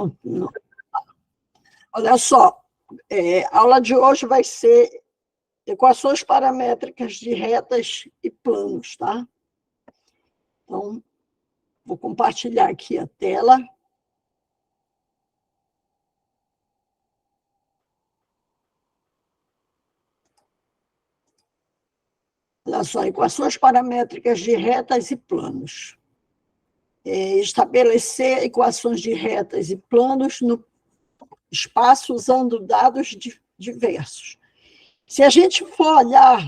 Não, não. Olha só, a aula de hoje vai ser equações paramétricas de retas e planos, tá? Então, vou compartilhar aqui a tela. Olha só, equações paramétricas de retas e planos. Estabelecer equações de retas e planos no espaço usando dados diversos. Se a gente for olhar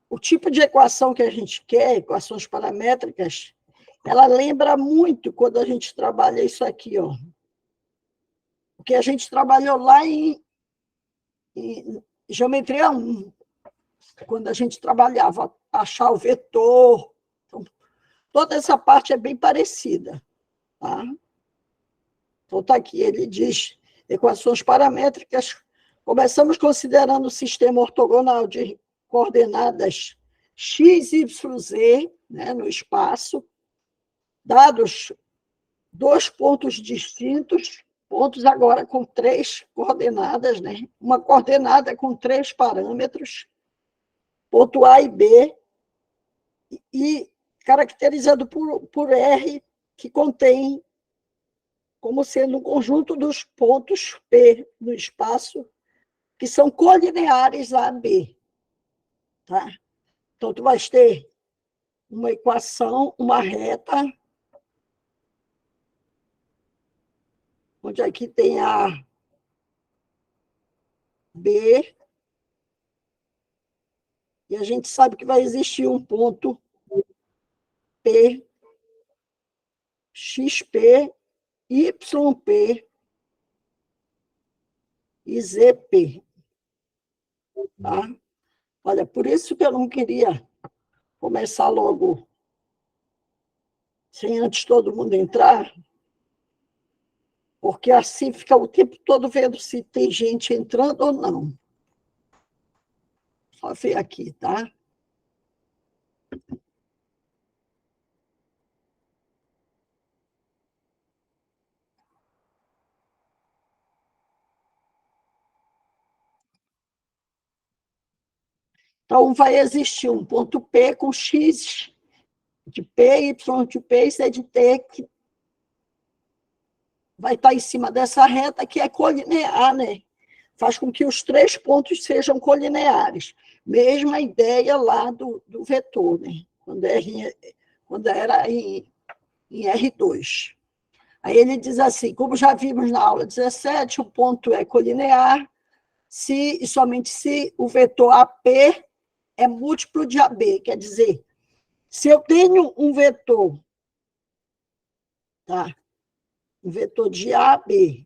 o tipo de equação que a gente quer, equações paramétricas, ela lembra muito quando a gente trabalha isso aqui, ó. Porque a gente trabalhou lá em geometria 1, quando a gente trabalhava achar o vetor. Então, toda essa parte é bem parecida, tá? Então, está aqui, ele diz, equações paramétricas, começamos considerando o sistema ortogonal de coordenadas x, y, z, né, no espaço, dados dois pontos distintos, pontos agora com 3 coordenadas, né? Uma coordenada com 3 parâmetros, ponto A e B, e caracterizado por R, que contém como sendo um conjunto dos pontos P no espaço, que são colineares a B. Tá? Então, tu vais ter uma equação, uma reta, onde aqui tem a B, e a gente sabe que vai existir um ponto P, XP, YP e ZP. Tá? Olha, por isso que eu não queria começar logo sem antes todo mundo entrar, porque assim fica o tempo todo vendo se tem gente entrando ou não. Só ver aqui, tá? Então, vai existir um ponto P com X de P, Y de P e Z de T, que vai estar em cima dessa reta, que é colinear, né? Faz com que os 3 pontos sejam colineares. Mesma ideia lá do vetor, né? Quando era em R2. Aí ele diz assim, como já vimos na aula 17, o ponto é colinear se e somente se o vetor AP é múltiplo de AB, quer dizer, se eu tenho um vetor, tá? Um vetor de AB,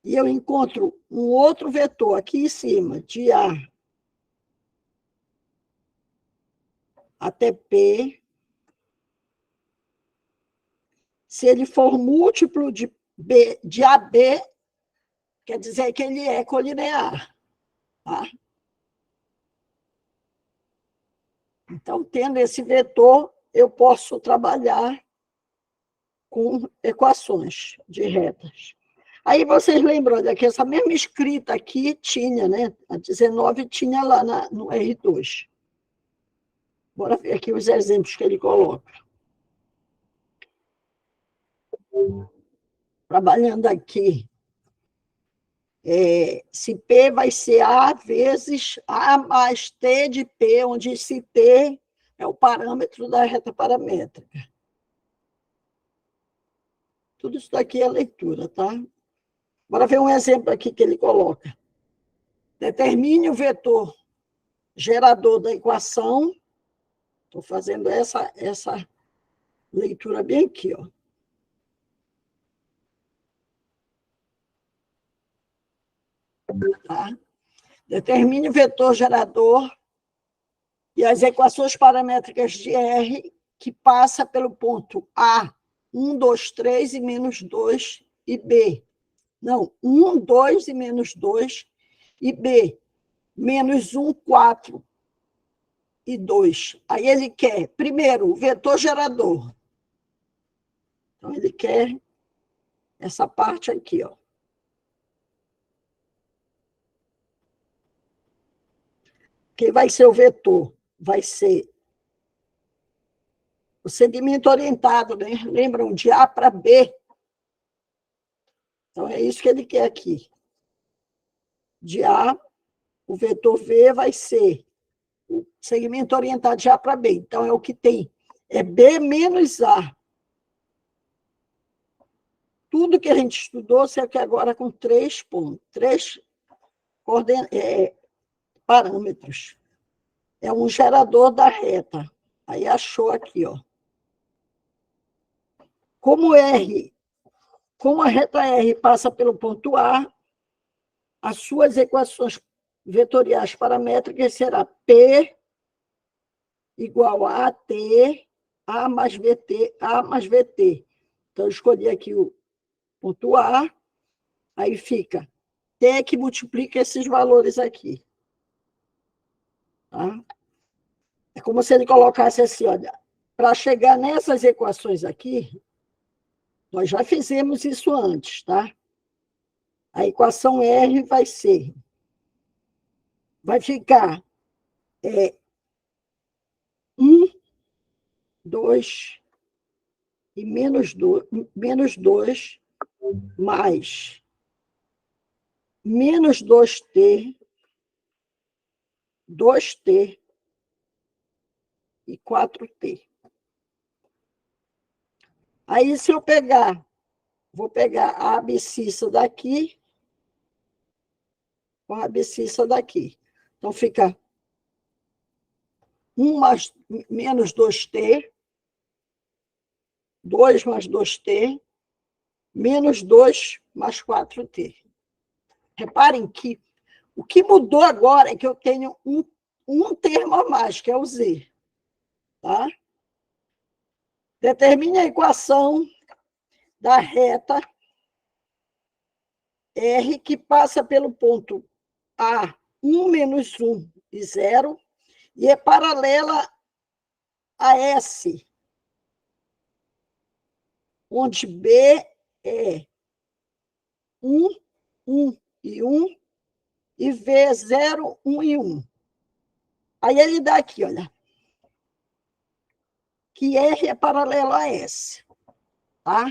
e eu encontro um outro vetor aqui em cima, de A até P, se ele for múltiplo de AB, quer dizer que ele é colinear. Tá? Então, tendo esse vetor, eu posso trabalhar com equações de retas. Aí vocês lembram, olha, que essa mesma escrita aqui tinha, né? A 19 tinha lá no R2. Bora ver aqui os exemplos que ele coloca. Trabalhando aqui, se P vai ser A vezes A mais T de P, onde esse T é o parâmetro da reta paramétrica. Tudo isso daqui é leitura, tá? Bora ver um exemplo aqui que ele coloca. Determine o vetor gerador da equação. Estou fazendo essa leitura bem aqui, ó. Tá? Determine o vetor gerador e as equações paramétricas de R que passa pelo ponto A, 1, 2, 3 e menos 2, e B. Não, 1, 2 e menos 2, e B, menos 1, 4, e 2. Aí ele quer, primeiro, o vetor gerador. Então, ele quer essa parte aqui, ó. Quem vai ser o vetor? Vai ser o segmento orientado, né? Lembram? De A para B. Então, é isso que ele quer aqui. De A, o vetor V vai ser o segmento orientado de A para B. Então, é o que tem. É B menos A. Tudo que a gente estudou, só que agora com 3 pontos, 3 parâmetros. É um gerador da reta. Aí achou aqui, ó. Como a reta R passa pelo ponto A, as suas equações vetoriais paramétricas será P igual a T, A mais VT, A mais VT. Então, eu escolhi aqui o ponto A, aí fica T que multiplica esses valores aqui. Tá? É como se ele colocasse assim, olha, para chegar nessas equações aqui, nós já fizemos isso antes, tá? A equação R vai ficar 1, 2 e menos 2 mais menos 2t, 2t e 4t. Aí, se eu vou pegar a abscissa daqui com a abscissa daqui. Então, fica 1 mais menos 2t, 2 mais 2t, menos 2 mais 4t. Reparem que o que mudou agora é que eu tenho um termo a mais, que é o z. Tá? Determine a equação da reta R que passa pelo ponto A, 1 menos 1 e 0, e é paralela a S, onde B é 1, 1 e 1, e V é 0, 1 e 1. Aí ele dá aqui, olha, que R é paralelo a S. Tá?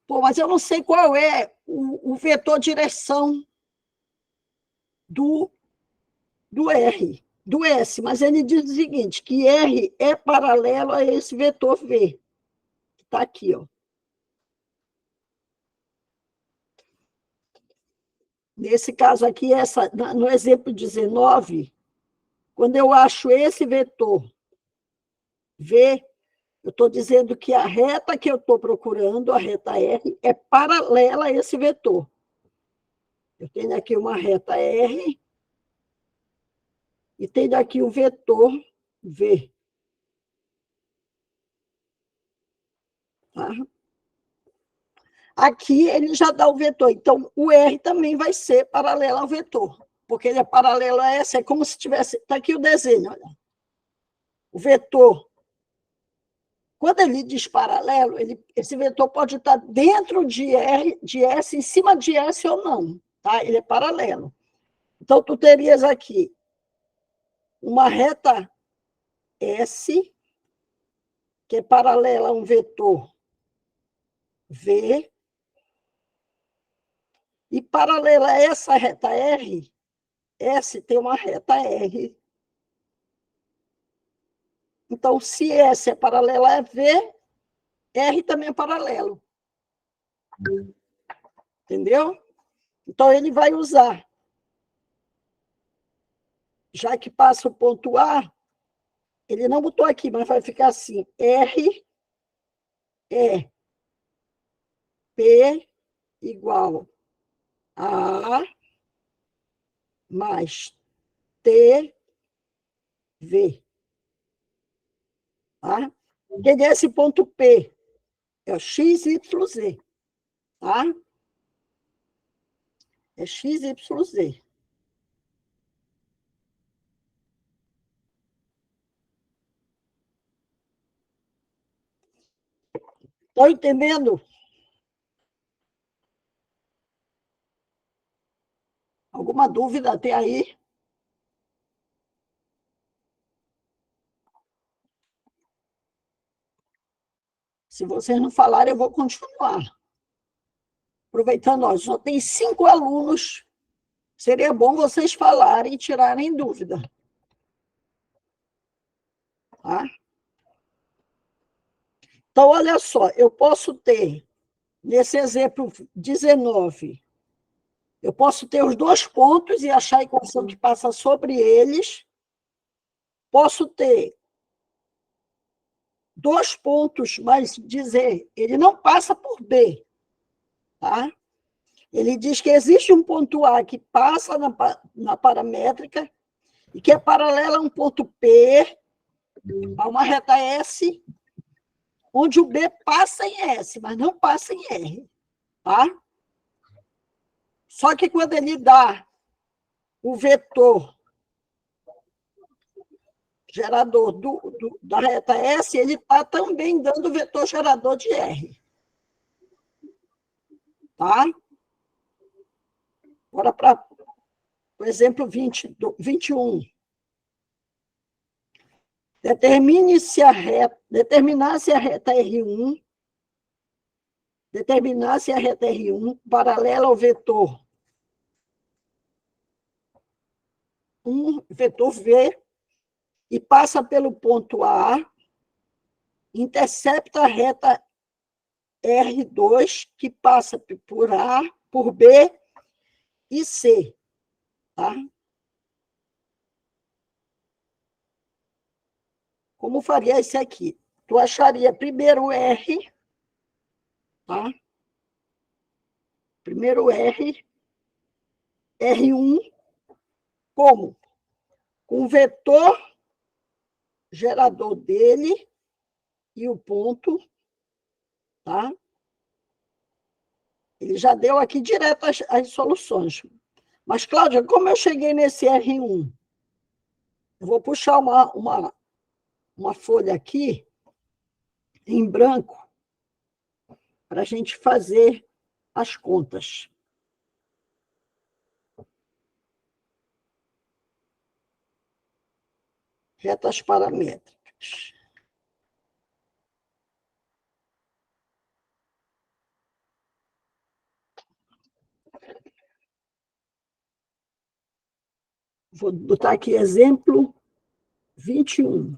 Pô, mas eu não sei qual é o vetor direção do R, do S, mas ele diz o seguinte, que R é paralelo a esse vetor V, que está aqui, ó. Nesse caso aqui, no exemplo 19, quando eu acho esse vetor V, eu estou dizendo que a reta que eu estou procurando, a reta R, é paralela a esse vetor. Eu tenho aqui uma reta R e tenho aqui o vetor V. Tá? Aqui ele já dá o vetor. Então, o R também vai ser paralelo ao vetor, porque ele é paralelo a S, é como se tivesse... Está aqui o desenho, olha. O vetor, quando ele diz paralelo, esse vetor pode estar dentro de S, em cima de S ou não. Tá? Ele é paralelo. Então, tu terias aqui uma reta S, que é paralela a um vetor V, e paralela a essa reta R, S tem uma reta R. Então, se S é paralelo a V, R também é paralelo. Entendeu? Então, ele vai usar, já que passa o ponto A, ele não botou aqui, mas vai ficar assim, R é P igual a mais T V. Tá? Que nesse ponto P é o X, Y, Z. Tá? É X, Y, Z. Estão entendendo? Alguma dúvida até aí? Se vocês não falarem, eu vou continuar. Aproveitando, ó, só tem 5 alunos. Seria bom vocês falarem e tirarem dúvida. Tá? Então, olha só, eu posso ter, nesse exemplo 19, eu posso ter os 2 pontos e achar a equação que passa sobre eles. Posso ter 2 pontos, mas dizer, ele não passa por B. Tá? Ele diz que existe um ponto A que passa na paramétrica e que é paralelo a um ponto P, a uma reta S, onde o B passa em S, mas não passa em R. Tá? Só que quando ele dá o vetor gerador da reta S, ele está também dando o vetor gerador de R. Tá? Agora, para o exemplo 21. Determinar se a reta R1, determinar se a reta R1 paralela ao vetor vetor V, e passa pelo ponto A, intercepta a reta R2, que passa por A, por B e C. Tá? Como faria isso aqui? Tu acharia primeiro o R, tá? Primeiro R, R1, como? Com o vetor gerador dele e o ponto, tá? Ele já deu aqui direto as soluções. Mas, Cláudia, como eu cheguei nesse R1? Eu vou puxar uma folha aqui, em branco, para a gente fazer as contas. Retas paramétricas. Vou botar aqui exemplo 21.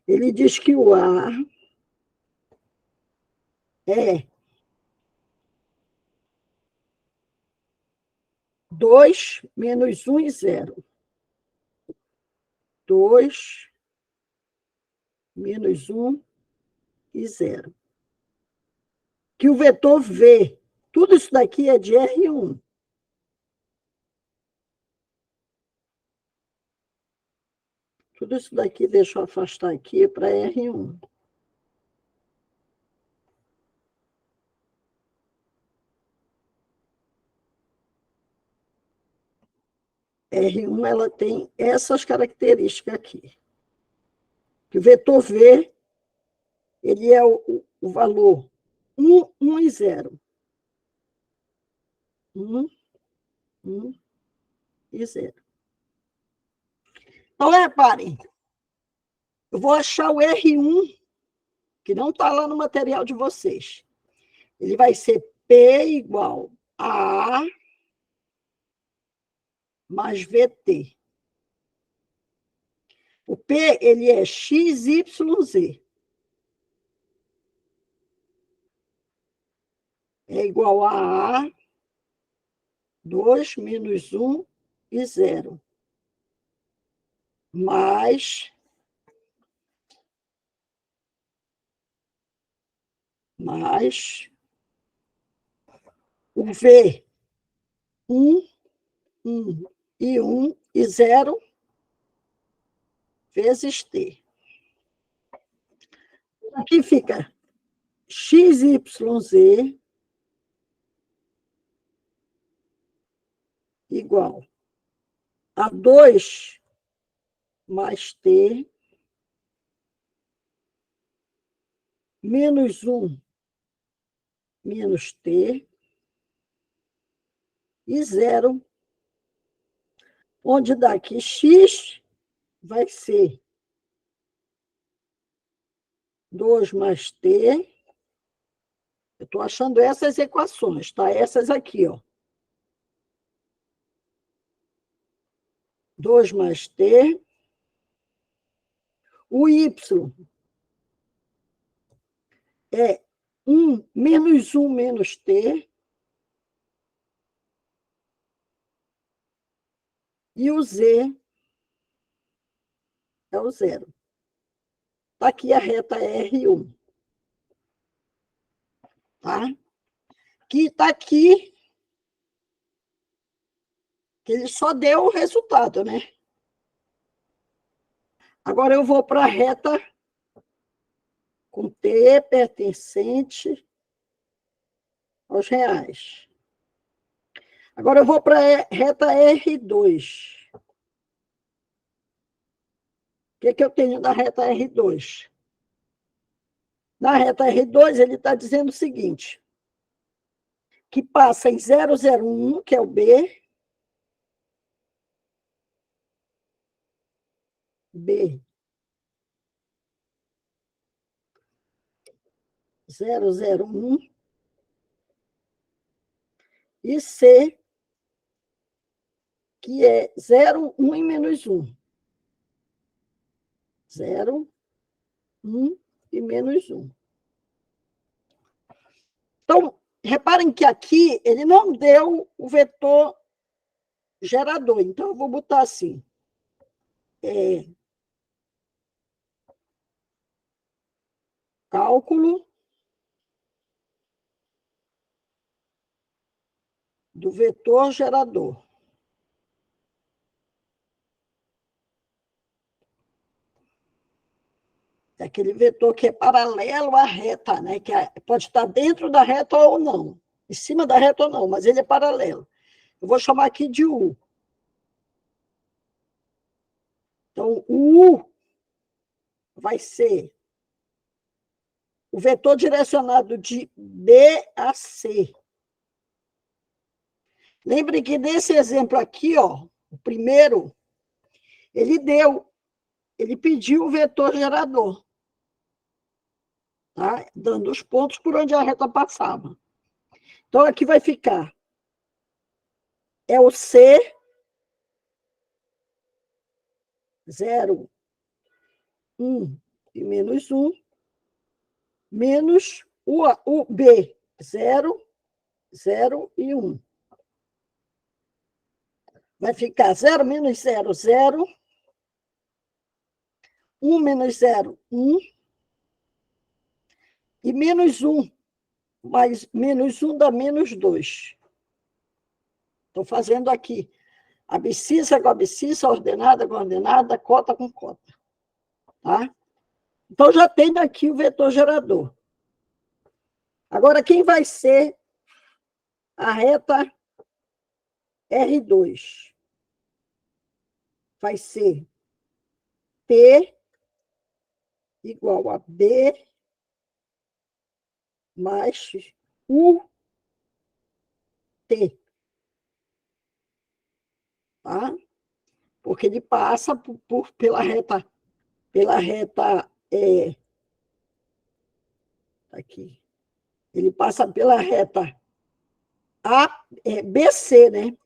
Ele diz que o A é 2 menos 1 e 0. 2 menos 1 e 0. Que o vetor V, tudo isso daqui é de R1. Tudo isso daqui, deixa eu afastar aqui para R1. R1 ela tem essas características aqui. Que o vetor V, ele é o valor 1, 1 e 0. 1, 1 e 0. Então, reparem, eu vou achar o R1, que não está lá no material de vocês. Ele vai ser P igual a A mais VT. O P, ele é XYZ. É igual a A, 2 menos 1 e 0. Mais o V, 1, 1 e 1 e 0 vezes T. Aqui fica XYZ igual A2 mais T menos 1 menos T e 0, onde dá que x vai ser 2 mais T. Eu estou achando essas equações, tá? Essas aqui, ó. 2 mais T. O y é 1 menos 1 menos T. E o z é o 0. Está aqui a reta R1. Tá? Que está aqui, que ele só deu o resultado, né? Agora eu vou para a reta com T pertencente aos reais. Agora eu vou para a reta R2. O que eu tenho da reta R2? Na reta R2, ele está dizendo o seguinte, que passa em 001, que é o B, 001, e C, que é 0, 1 e menos 1. 0, 1 e menos 1. Então, reparem que aqui ele não deu o vetor gerador. Então, eu vou botar assim. Cálculo do vetor gerador. É aquele vetor que é paralelo à reta, né? Que pode estar dentro da reta ou não. Em cima da reta ou não, mas ele é paralelo. Eu vou chamar aqui de U. Então, o U vai ser o vetor direcionado de B a C. Lembre que nesse exemplo aqui, ó, o primeiro, ele pediu o vetor gerador, tá? Dando os pontos por onde a reta passava. Então, aqui vai ficar, é o C, 0, 1 e menos 1, menos o B, 0, 0 e 1. Vai ficar 0 menos 0, 0, 1 menos 0, 1, e menos 1, mais menos 1 dá menos 2. Estou fazendo aqui abscissa com abscissa, ordenada com ordenada, cota com cota. Tá? Então, já tenho aqui o vetor gerador. Agora, quem vai ser a reta R2? Vai ser P igual a B mais UT. Tá? Porque ele passa pela reta aqui. Ele passa pela reta BC, né?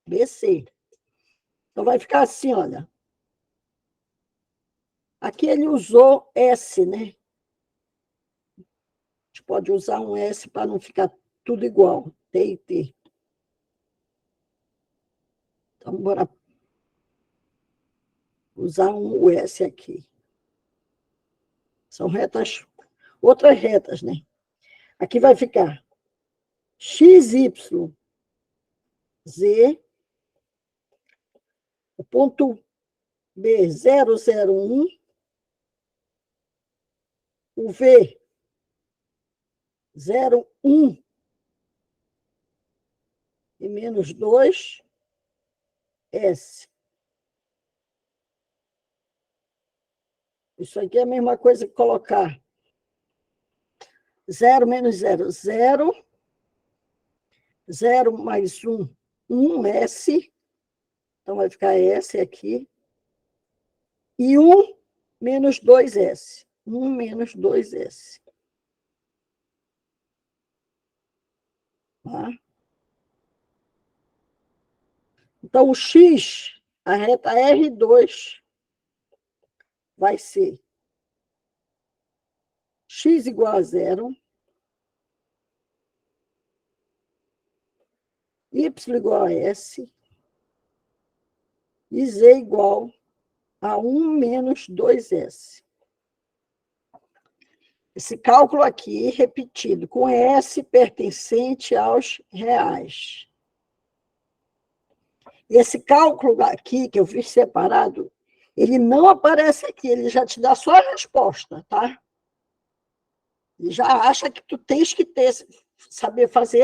BC. Então, vai ficar assim, olha. Aqui ele usou S, né? A gente pode usar um S para não ficar tudo igual. T e T. Então, bora usar um S aqui. São retas, outras retas, né? Aqui vai ficar XY, Z, o ponto B, 001, o V, 0,1 e menos 2, S. Isso aqui é a mesma coisa que colocar 0 menos 0, 0. 0 mais 1, 1S. Então, vai ficar S aqui. E 1 menos 2S. 1 menos 2S. Tá? Então, o X, a reta R2, vai ser X igual a 0, Y igual a S, e Z igual a 1 menos 2S. Esse cálculo aqui, repetido, com S pertencente aos reais. Esse cálculo aqui, que eu fiz separado, ele não aparece aqui, ele já te dá só a resposta, tá? Ele já acha que tu tens que saber fazer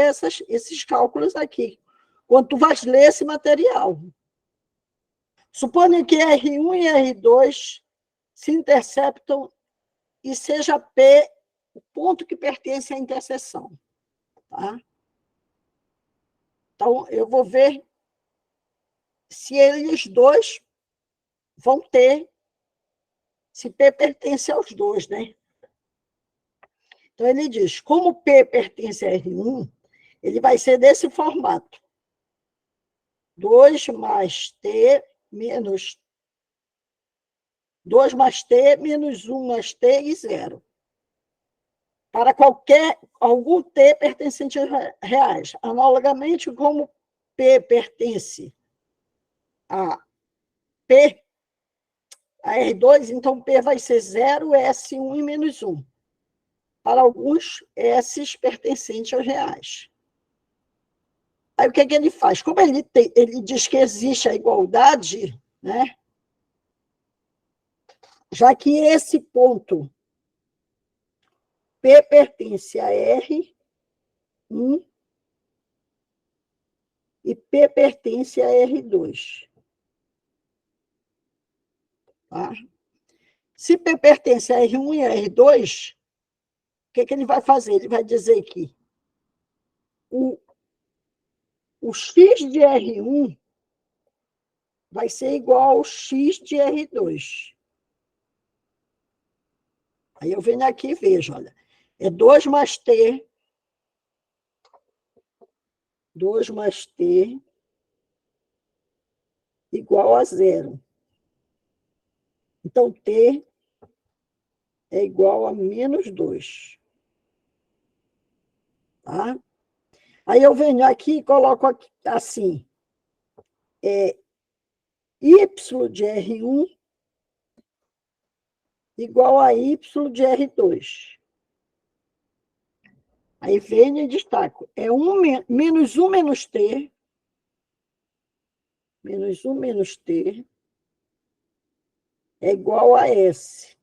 esses cálculos aqui, quando tu vais ler esse material. Suponha que R1 e R2 se interceptam e seja P o ponto que pertence à interseção. Tá? Então, eu vou ver se eles dois vão ter, se P pertence aos dois, né? Então, ele diz, como P pertence a R1, ele vai ser desse formato. 2 mais T menos 2 mais T menos 1 mais T e 0. Para algum T pertencente a reais. Analogamente, como P pertence a P, a R2, então P vai ser 0, S1 e menos 1. Para alguns S pertencentes aos reais. Aí o que ele faz? Como ele diz que existe a igualdade, né? Já que esse ponto P pertence a R1 e P pertence a R2. Tá? Se P pertence a R1 e a R2, o que ele vai fazer? Ele vai dizer que o X de R1 vai ser igual ao X de R2. Aí eu venho aqui e vejo, olha, é 2 mais T, 2 mais T igual a 0. Então, T é igual a menos 2. Tá? Aí eu venho aqui e coloco aqui, assim, Y de R1 igual a Y de R2. Aí venho e destaco. É menos 1 menos T, menos 1 menos T, é igual a S.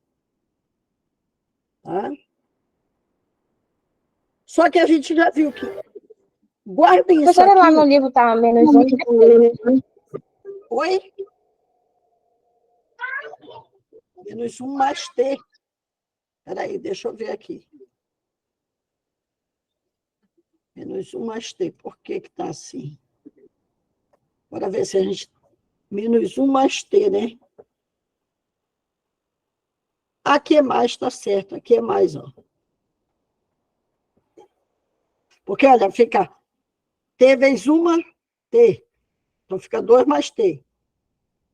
Tá? Só que a gente já viu que... Guardem isso Professora, lá no aqui. livro está menos 1. Oi? Menos 1 mais T. Espera aí, deixa eu ver aqui. Menos 1 mais T. Por que está assim? Bora ver se a gente... Menos 1 mais T, né? Aqui é mais, está certo. Aqui é mais, ó. Porque, olha, fica T vezes 1, T. Então, fica 2 mais T.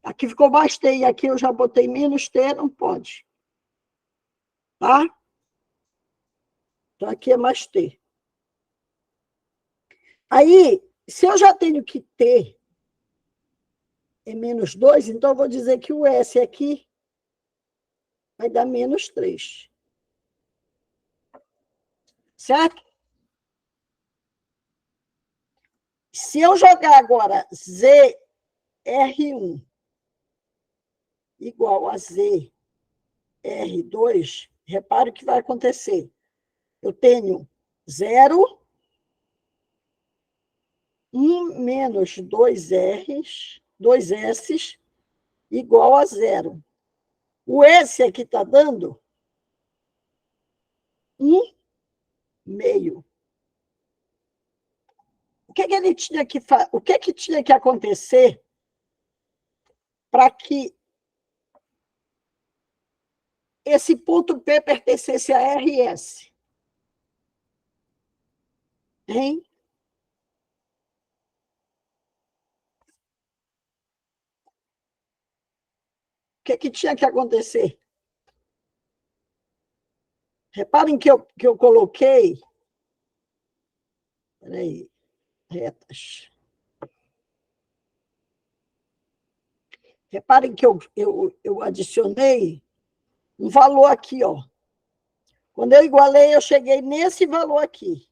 Aqui ficou mais T, e aqui eu já botei menos T, não pode. Tá? Então, aqui é mais T. Aí, se eu já tenho que T é menos 2, então eu vou dizer que o S aqui vai dar menos 3. Certo? Se eu jogar agora ZR1 igual a ZR2, repare o que vai acontecer. Eu tenho 0, 1 menos 2 R's dois S's, igual a zero. O S aqui está dando 1/2. O que tinha que acontecer para que esse ponto P pertencesse a RS? Hein? O que tinha que acontecer? Reparem que eu coloquei... Peraí, retas. Reparem que eu adicionei um valor aqui, ó. Quando eu igualei, eu cheguei nesse valor aqui.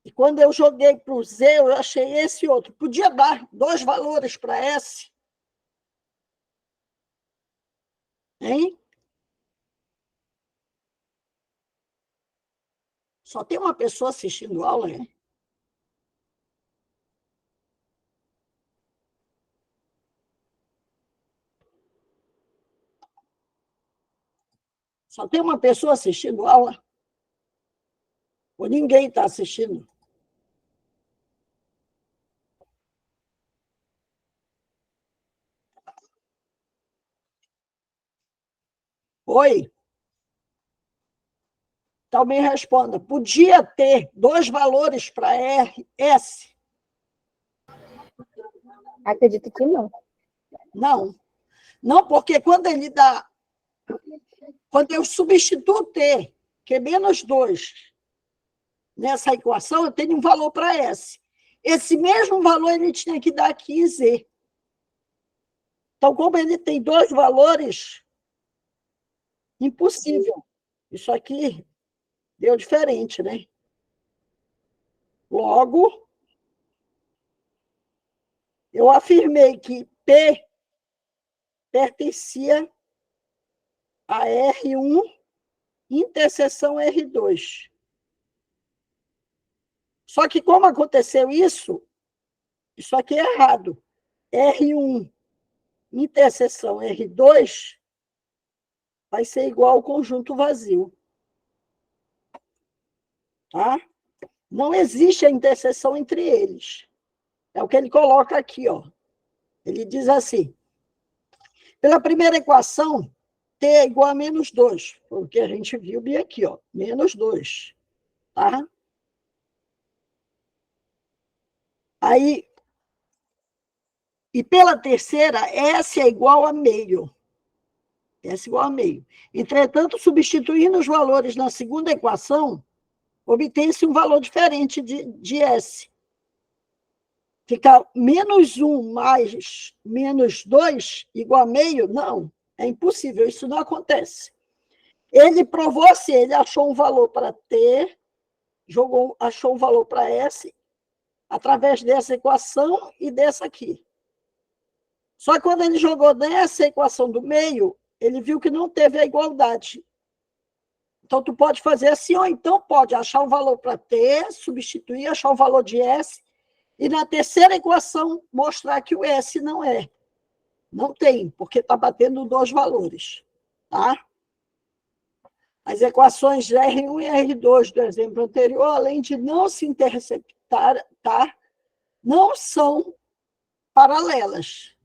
E quando eu joguei para o Z, eu achei esse outro. Podia dar 2 valores para S? Hein? Só tem uma pessoa assistindo aula, né? Só tem uma pessoa assistindo aula? Ou ninguém está assistindo? Oi? Então me responda. Podia ter 2 valores para S? Acredito que não. Não. Não, porque quando ele dá... Quando eu substituo T, que é menos 2, nessa equação, eu tenho um valor para S. Esse mesmo valor ele tinha que dar aqui em Z. Então, como ele tem 2 valores, impossível. Isso aqui deu diferente, né? Logo, eu afirmei que P pertencia a R1 interseção R2. Só que como aconteceu isso aqui é errado. R1 interseção R2 vai ser igual ao conjunto vazio. Tá? Não existe a interseção entre eles. É o que ele coloca aqui, ó. Ele diz assim: pela primeira equação, T é igual a menos 2, porque a gente viu bem aqui, ó, menos 2. Tá? Aí, e pela terceira, S é igual a meio. S igual a meio. Entretanto, substituindo os valores na segunda equação, obtém-se um valor diferente de S. Fica menos 1 mais menos 2 igual a meio? Não, é impossível, isso não acontece. Ele provou assim, ele achou um valor para T, achou um valor para S, através dessa equação e dessa aqui. Só que quando ele jogou nessa equação do meio, ele viu que não teve a igualdade. Então, tu pode fazer assim, ou então pode achar um valor para T, substituir, achar um valor de S, e na terceira equação mostrar que o S não é. Não tem, porque está batendo 2 valores. Tá? As equações de R1 e R2 do exemplo anterior, além de não se interceptar, tá? Não são paralelas,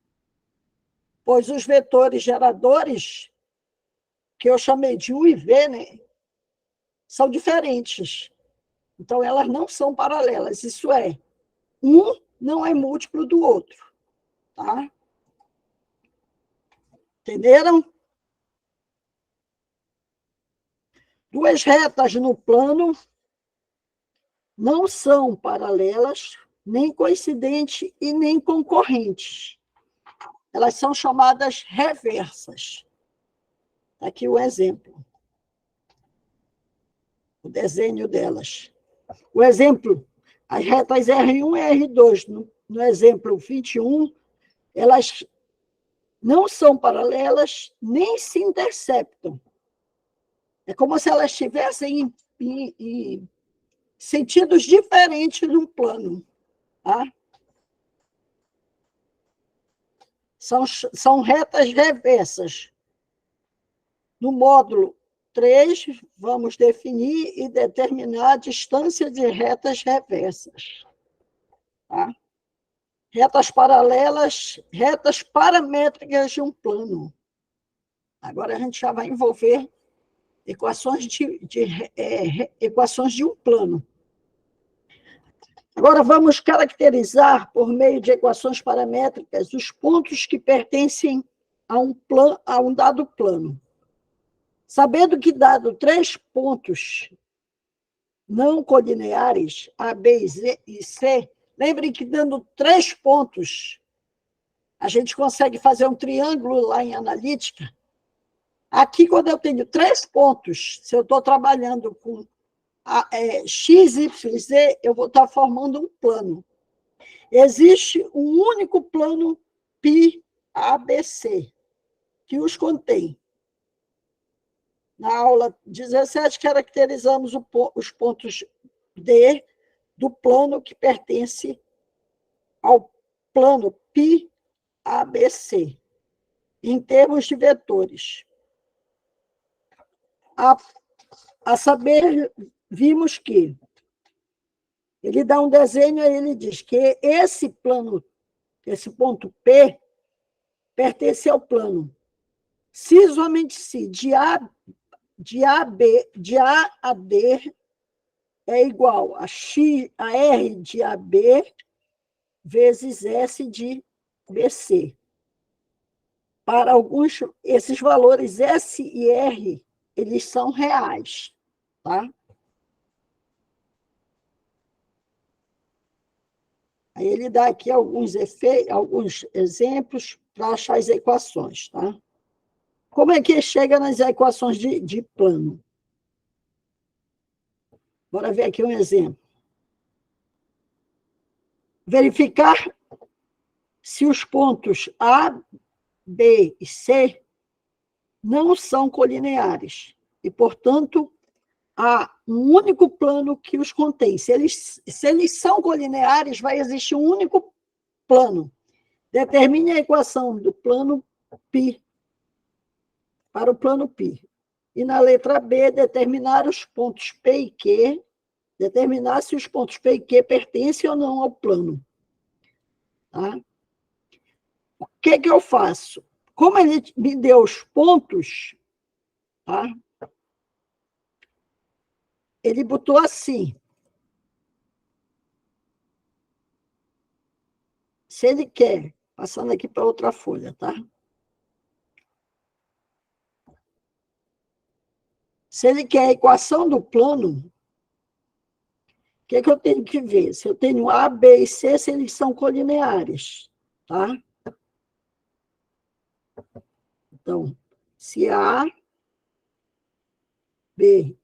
pois os vetores geradores, que eu chamei de U e V, né, são diferentes. Então, elas não são paralelas. Isso é, um não é múltiplo do outro. Tá? Entenderam? 2 retas no plano não são paralelas, nem coincidentes e nem concorrentes. Elas são chamadas reversas. Aqui o exemplo. O desenho delas. O exemplo, as retas R1 e R2, no exemplo 21, elas não são paralelas, nem se interceptam. É como se elas estivessem em sentidos diferentes no plano. Tá? São retas reversas. No módulo 3, vamos definir e determinar a distância de retas reversas. Tá? Retas paralelas, retas paramétricas de um plano. Agora a gente já vai envolver equações equações de um plano. Agora vamos caracterizar, por meio de equações paramétricas, os pontos que pertencem a um dado plano. Sabendo que, dado 3 pontos não colineares, A, B e C, lembrem que, dando 3 pontos, a gente consegue fazer um triângulo lá em analítica. Aqui, quando eu tenho 3 pontos, se eu estou trabalhando com X, Y, Z, eu vou estar formando um plano. Existe um único plano π, ABC, que os contém. Na aula 17, caracterizamos os pontos D do plano que pertence ao plano π, ABC, em termos de vetores. A saber, vimos que ele dá um desenho e ele diz que esse plano, esse ponto P, pertence ao plano se somente se de A a D é igual a R de AB vezes S de BC. Para alguns, esses valores S e R, eles são reais. Tá? Aí ele dá aqui alguns exemplos para achar as equações. Tá? Como é que chega nas equações de plano? Bora ver aqui um exemplo. Verificar se os pontos A, B e C não são colineares e, portanto, há um único plano que os contém. Se eles são colineares, vai existir um único plano. Determine a equação do plano π para o plano π. E na letra B, determinar os pontos P e Q, determinar se os pontos P e Q pertencem ou não ao plano. Tá? O que eu faço? Como ele me deu os pontos, tá? Ele botou assim. Se ele quer, passando aqui para outra folha, tá? Se ele quer a equação do plano, o que eu tenho que ver? Se eu tenho A, B e C, se eles são colineares, tá? Então, se A, B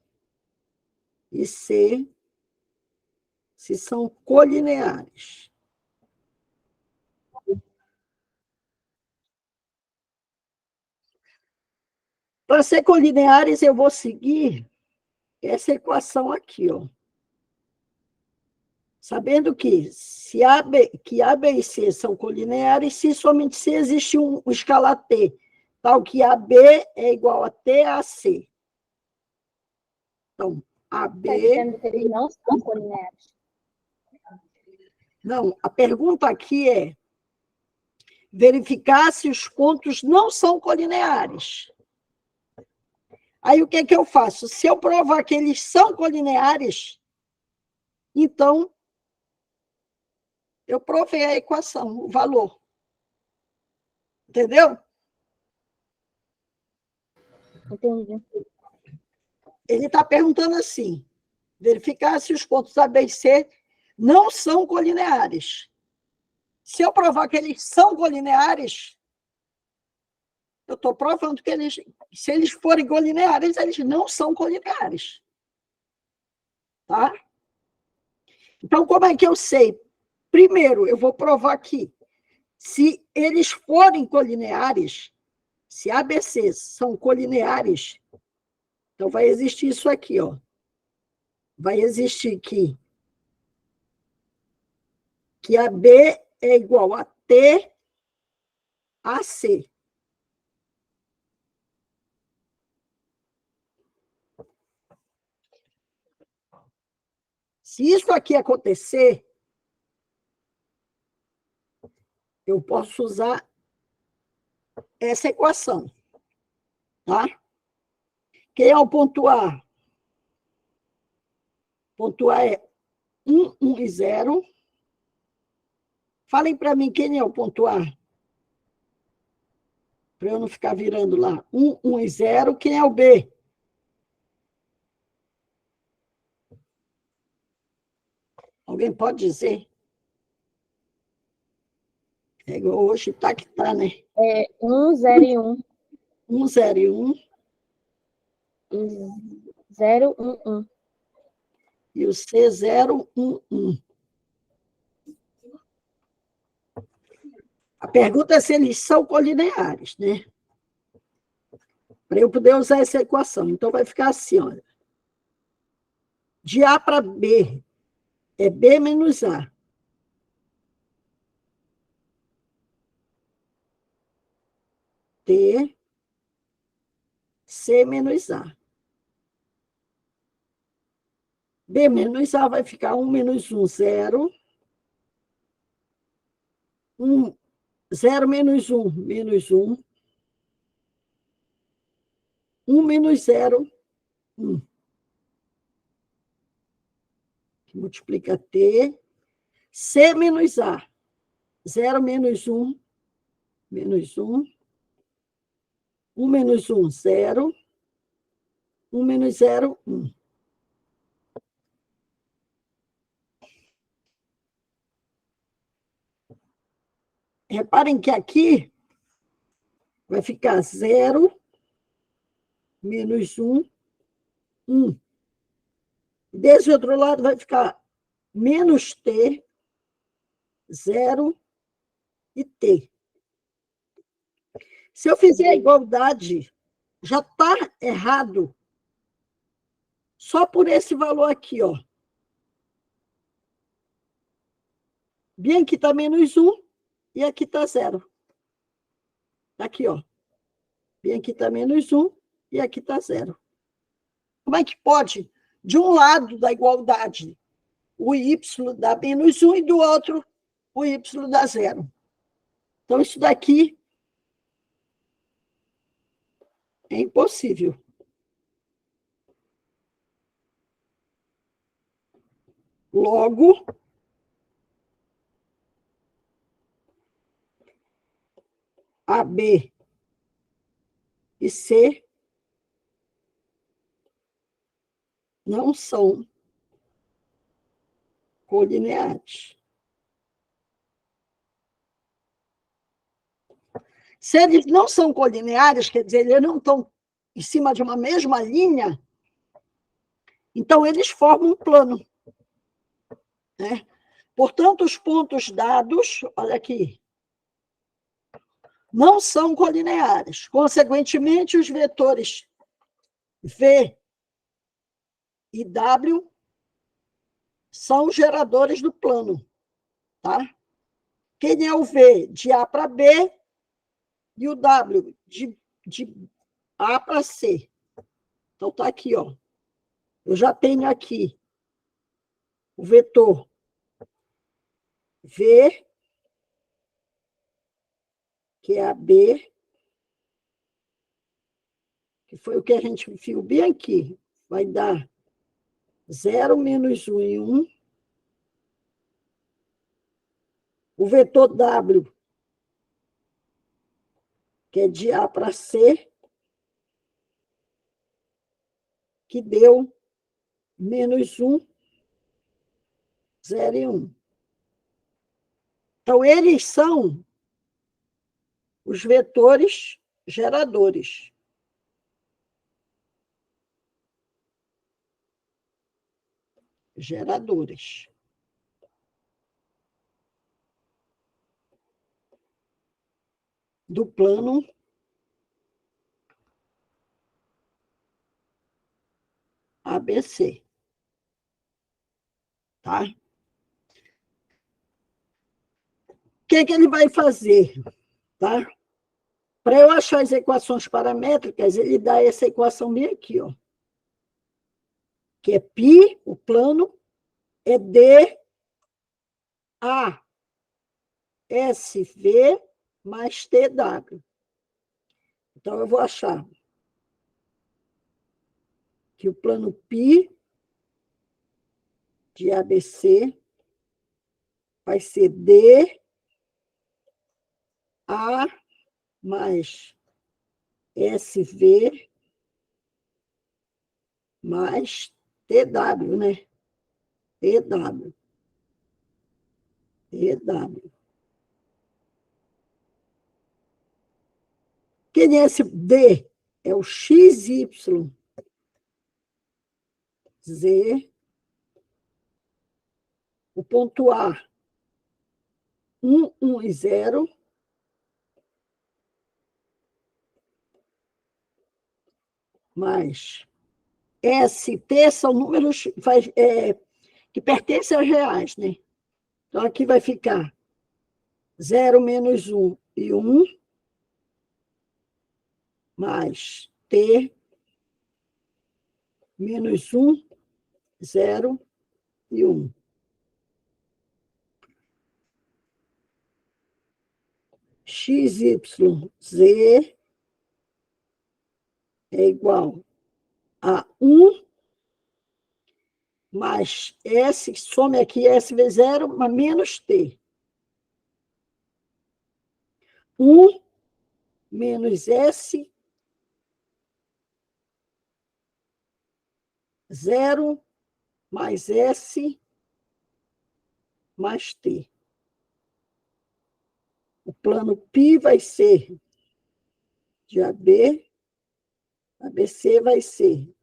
e C se são colineares. Para ser colineares, eu vou seguir essa equação aqui, ó. Sabendo que se A, B e C são colineares, se somente se existe um escalar T, tal que AB é igual a TAC. Então, AB... Está dizendo que eles não são colineares. Não, a pergunta aqui é verificar se os pontos não são colineares. Aí, o que eu faço? Se eu provar que eles são colineares, então, eu provei a equação, o valor. Entendeu? Entendi. Ele está perguntando assim, verificar se os pontos A, B e C não são colineares. Se eu provar que eles são colineares, eu estou provando que se eles forem colineares, eles não são colineares. Tá? Então, como é que eu sei? Primeiro, eu vou provar que, se eles forem colineares, se A, B, C são colineares, então vai existir isso aqui, ó. Vai existir que a B é igual a T AC. Se isso aqui acontecer, eu posso usar essa equação, tá? Quem é o ponto A? Ponto A é 1, 1 e 0. Falem para mim quem é o ponto A. Para eu não ficar virando lá. 1, 1 e 0. Quem é o B? Alguém pode dizer? É igual hoje, tá que tá, né? 1, 0 e 1. 1, 0 e 1. E 0, 1, 1. E o C, 0, 1, 1. A pergunta é se eles são colineares, né? Para eu poder usar essa equação. Então, vai ficar assim, olha. De A para B é B menos A. T, C menos A. B menos A vai ficar 1 menos 1, 0. 1, 0 menos 1, menos 1. 1 menos 0, 1. Multiplica T. C menos A. 0 menos 1, menos 1. 1 menos 1, 0. 1 menos 0, 1. Reparem que aqui vai ficar 0, menos 1, 1. Desse outro lado vai ficar menos T, 0 e T. Se eu fizer a igualdade, já está errado. Só por esse valor aqui, ó. Bem aqui está menos 1 e aqui está 0. Aqui, ó. Bem aqui está menos 1 e aqui está 0. Como é que pode, de um lado da igualdade, o y dá menos 1 e do outro, o y dá 0? Então, isso daqui é impossível. Logo, AB e C não são colineares. Se eles não são colineares, quer dizer, eles não estão em cima de uma mesma linha, então eles formam um plano, né? Portanto, os pontos dados, olha aqui, não são colineares. Consequentemente, os vetores V e W são geradores do plano, tá? Quem é o V? De A para B, e o W de A para C. Então, está aqui, ó. Eu já tenho aqui o vetor V, que é a B, que foi o que a gente viu bem aqui. Vai dar 0, menos 1 e 1. O vetor W, que é de A para C, que deu menos 1, 0 e 1. Então, eles são os vetores geradores. Geradores. Do plano ABC. Tá? O que ele vai fazer? Tá? Para eu achar as equações paramétricas, ele dá essa equação bem aqui, ó, que é π, o plano, é d a SV mais TW. Então, eu vou achar que o plano π de ABC vai ser D A mais SV mais TW, né? TW. TW. Quem é esse D? É o XY. Z. O ponto A, 1, 1 e 0. Mais ST são números que pertencem aos reais, né? Então, aqui vai ficar 0 menos 1 e 1, mais T menos 1, 0 e 1. XYZ é igual a 1 mais S, some aqui S vezes 0, mas menos T. 1 menos S, 0 mais S mais T. O plano π vai ser de AB, ABC vai ser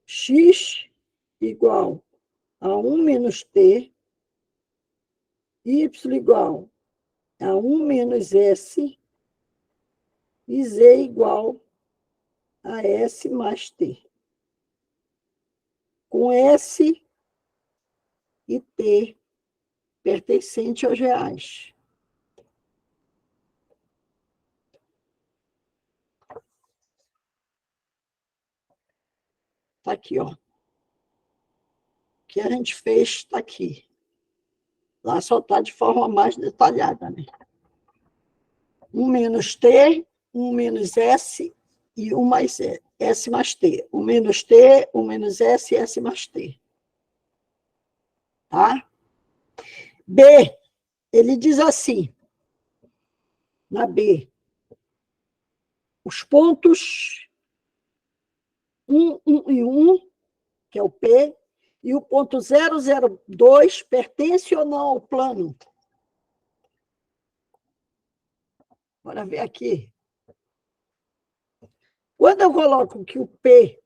X igual a 1 menos T, Y igual a 1 menos S e Z igual a S mais T. Com S e T pertencente aos reais. Está aqui, ó. O que a gente fez está aqui. Lá só está de forma mais detalhada, né? 1 menos T, 1 menos S e 1 mais S mais T. 1 menos T, 1 menos S e S mais T. Tá? B, ele diz assim, na B, os pontos 1, 1 e 1, que é o P, e o ponto 002 pertence ou não ao plano? Bora ver aqui. Quando eu coloco que o P,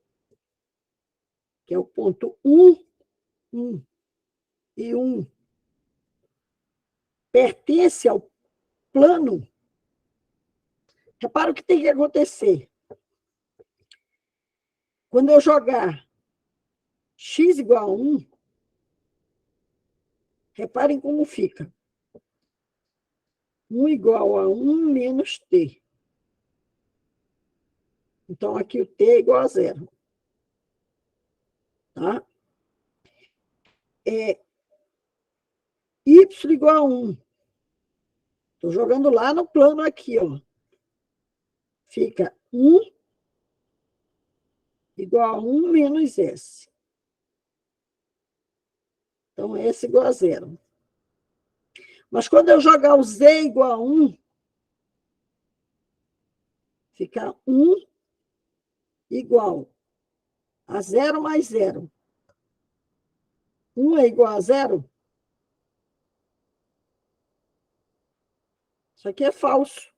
que é o ponto 1, 1 e 1, pertence ao plano, repara o que tem que acontecer. Quando eu jogar x igual a 1, reparem como fica. 1 igual a 1 menos t. Então, aqui o t é igual a 0. Tá? Y igual a 1. Estou jogando lá no plano aqui, ó. Fica 1 igual a 1 menos S. Então, S igual a 0. Mas quando eu jogar o Z igual a 1, fica 1 igual a 0 mais 0. 1 é igual a 0? Isso aqui é falso.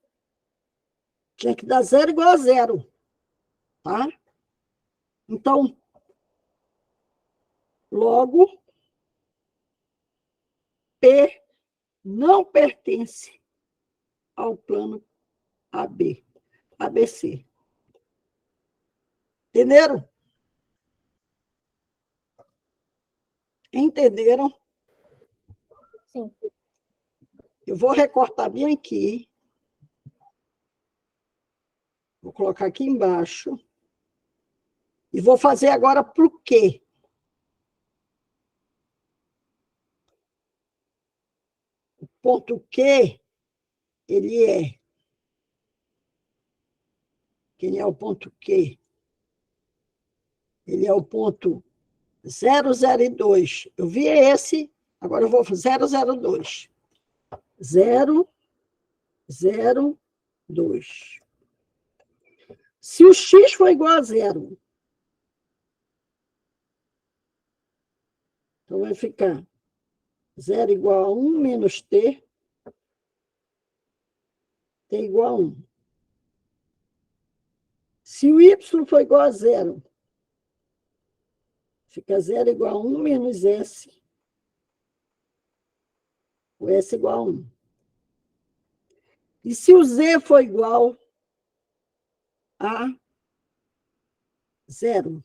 Tinha que dar 0 igual a 0. Tá? Então, logo, P não pertence ao plano AB, ABC. Entenderam? Entenderam? Sim. Eu vou recortar bem aqui. Vou colocar aqui embaixo. E vou fazer agora para o Q. O ponto Q, ele é... Quem é o ponto Q? Ele é o ponto 002. Eu vi esse, agora eu vou 002. 002. Se o x for igual a zero, então vai ficar 0 igual a 1 menos t, t igual a 1. Se o y for igual a zero, fica 0 igual a 1 menos s, o s igual a 1. E se o z for igual a zero,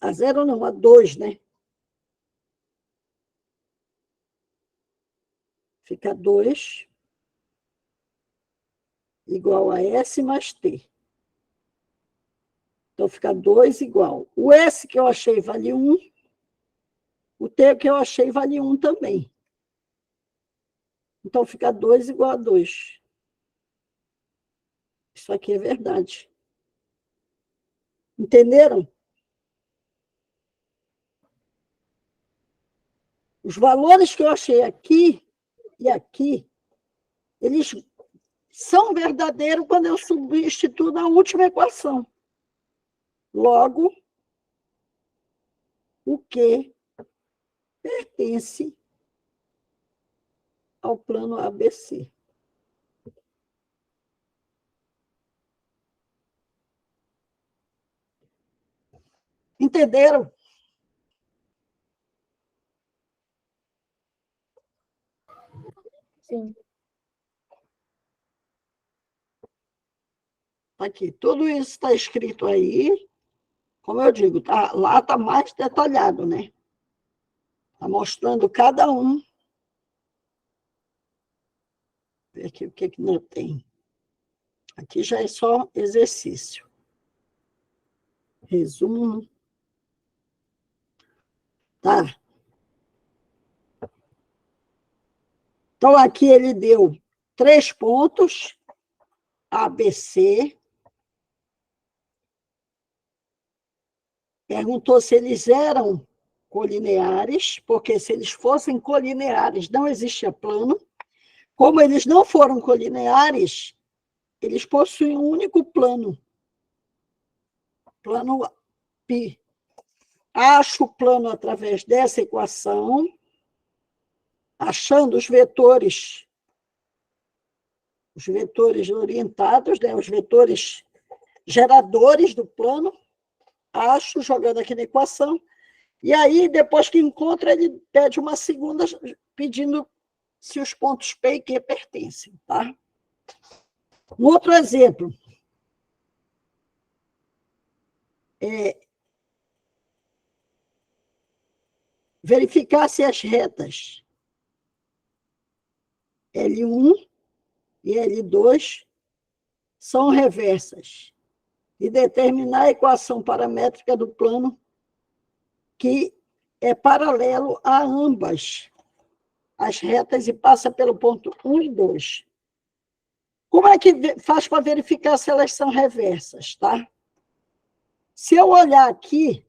a zero não, a 2, né? Fica 2 igual a S mais T. Então, fica 2 igual. O S que eu achei vale 1, o T que eu achei vale 1 também. Então, fica 2 igual a 2. Isso aqui é verdade. Entenderam? Os valores que eu achei aqui e aqui, eles são verdadeiros quando eu substituo na última equação. Logo, o que pertence ao plano ABC. Entenderam? Sim. Aqui, tudo isso está escrito aí. Como eu digo, lá está mais detalhado, né? Está mostrando cada um. Ver aqui o que não tem. Aqui já é só exercício. Resumo. Tá. Então, aqui ele deu 3 pontos, ABC. Perguntou se eles eram colineares, porque se eles fossem colineares, não existia plano. Como eles não foram colineares, eles possuem um único plano. Plano π. Acho o plano através dessa equação, achando os vetores orientados, né, os vetores geradores do plano, acho jogando aqui na equação, e aí, depois que encontra, ele pede uma segunda, pedindo se os pontos P e Q pertencem. Tá? Um outro exemplo. Verificar se as retas L1 e L2 são reversas e determinar a equação paramétrica do plano que é paralelo a ambas as retas e passa pelo ponto 1 e 2. Como é que faz para verificar se elas são reversas, tá? Se eu olhar aqui,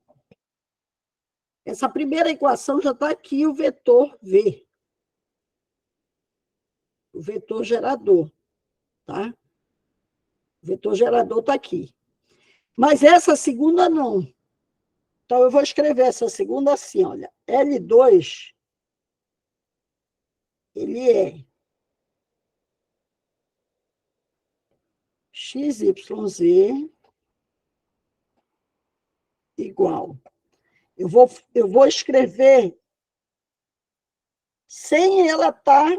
essa primeira equação já está aqui, o vetor V. O vetor gerador, tá? O vetor gerador está aqui. Mas essa segunda não. Então, eu vou escrever essa segunda assim, olha. L2, ele é XYZ igual. Eu vou escrever sem ela estar...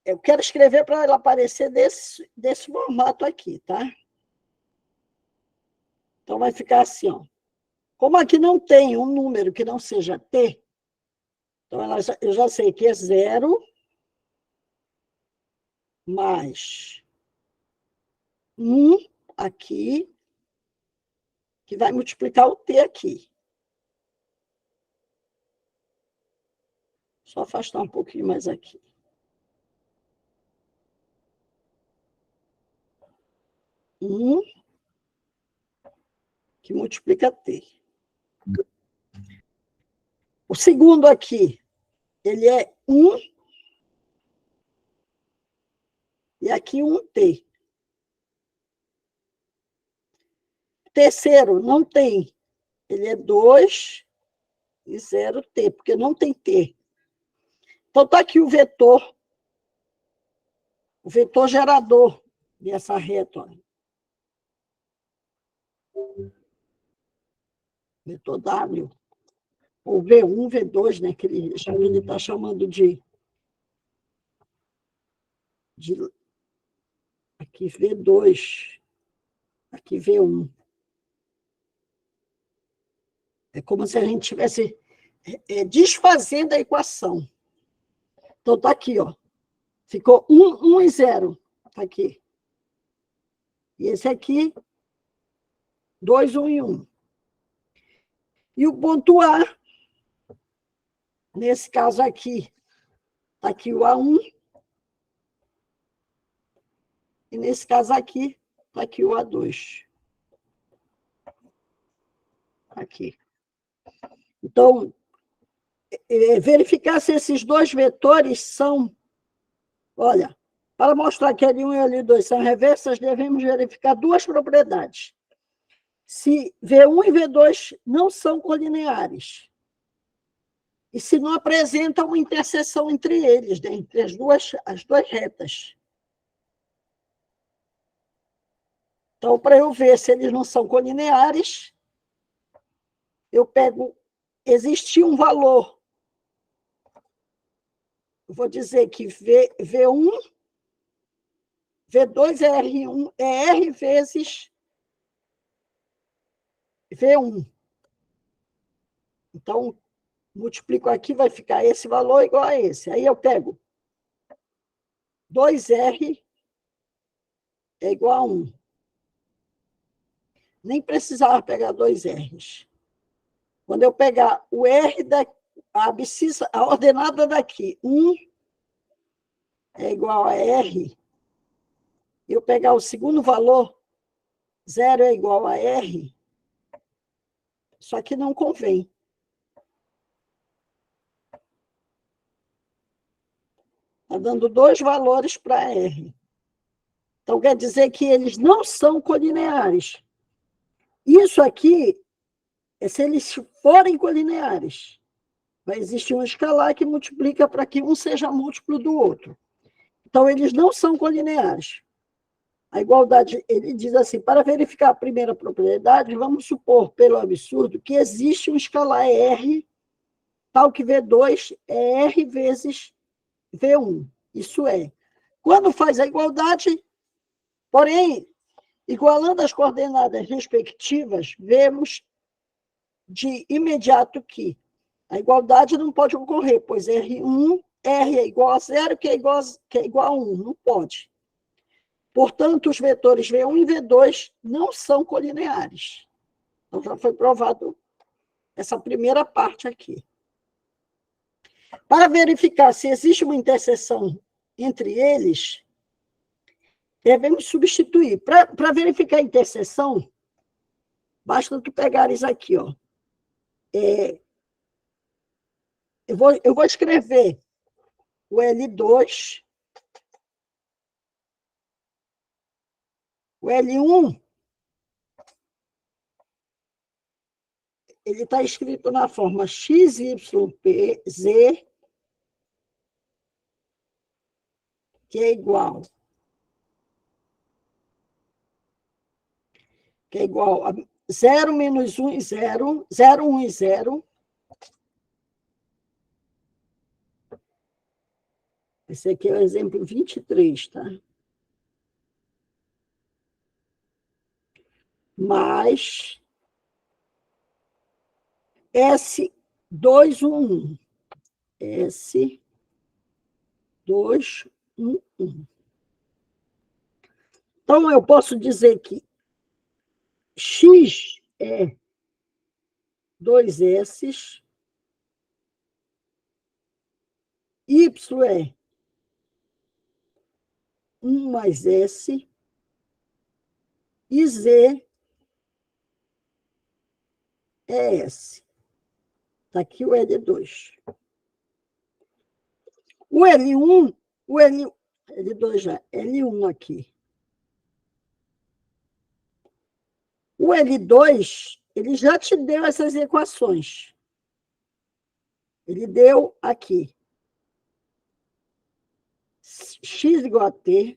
Eu quero escrever para ela aparecer desse formato aqui, tá? Então, vai ficar assim, ó. Como aqui não tem um número que não seja T, então eu já sei que é 0 mais 1 aqui, que vai multiplicar o T aqui. Só afastar um pouquinho mais aqui. Que multiplica T. O segundo aqui, ele é 1, e aqui 1T. Terceiro, não tem. Ele é 2 e 0T, porque não tem T. Então, está aqui o vetor gerador dessa reta. Ó. Vetor W, ou V1, V2, né, que ele está chamando de aqui V2, aqui V1. É como se a gente estivesse desfazendo a equação. Então, está aqui, ó. Ficou 1, 1 e 0. Está aqui. E esse aqui, 2, 1 e 1. E o ponto A, nesse caso aqui, está aqui o A1. E nesse caso aqui, está aqui o A2. Aqui. Então, verificar se esses dois vetores são... Olha, para mostrar que L1 e L2 são reversas, devemos verificar duas propriedades. Se V1 e V2 não são colineares, e se não apresentam uma interseção entre eles, né, entre as duas retas. Então, para eu ver se eles não são colineares, eu pego, existe um valor. Eu vou dizer que V1, V2 é R1, é R vezes V1. Então, multiplico aqui, vai ficar esse valor igual a esse. Aí eu pego 2R é igual a 1. Nem precisava pegar 2 R's. Quando eu pegar o R a ordenada daqui, 1 é igual a R, eu pegar o segundo valor, 0 é igual a R, só que não convém. Está dando dois valores para R. Então, quer dizer que eles não são colineares. Isso aqui é se eles forem colineares. Vai existir um escalar que multiplica para que um seja múltiplo do outro. Então, eles não são colineares. A igualdade, ele diz assim, para verificar a primeira propriedade, vamos supor, pelo absurdo, que existe um escalar R, tal que V2 é R vezes V1. Isso é, quando faz a igualdade, porém, igualando as coordenadas respectivas, vemos de imediato que a igualdade não pode ocorrer, pois R1, R é igual a 0, que é igual a 1. Não pode. Portanto, os vetores V1 e V2 não são colineares. Então, já foi provado essa primeira parte aqui. Para verificar se existe uma interseção entre eles, devemos substituir. Para verificar a interseção, basta tu pegares aqui, ó. Eu vou escrever o L2, o L1, ele está escrito na forma XYZ, que é igual a 0 menos 1 e 0, 0, 1 e 0. Esse aqui é o exemplo 23, tá? Mais S211. S211. Então, eu posso dizer que x é 2s, y é 1 mais s, e z é s. Está aqui o L2. O L1, L2 já, L1 aqui. O L2, ele já te deu essas equações. Ele deu aqui. X igual a T,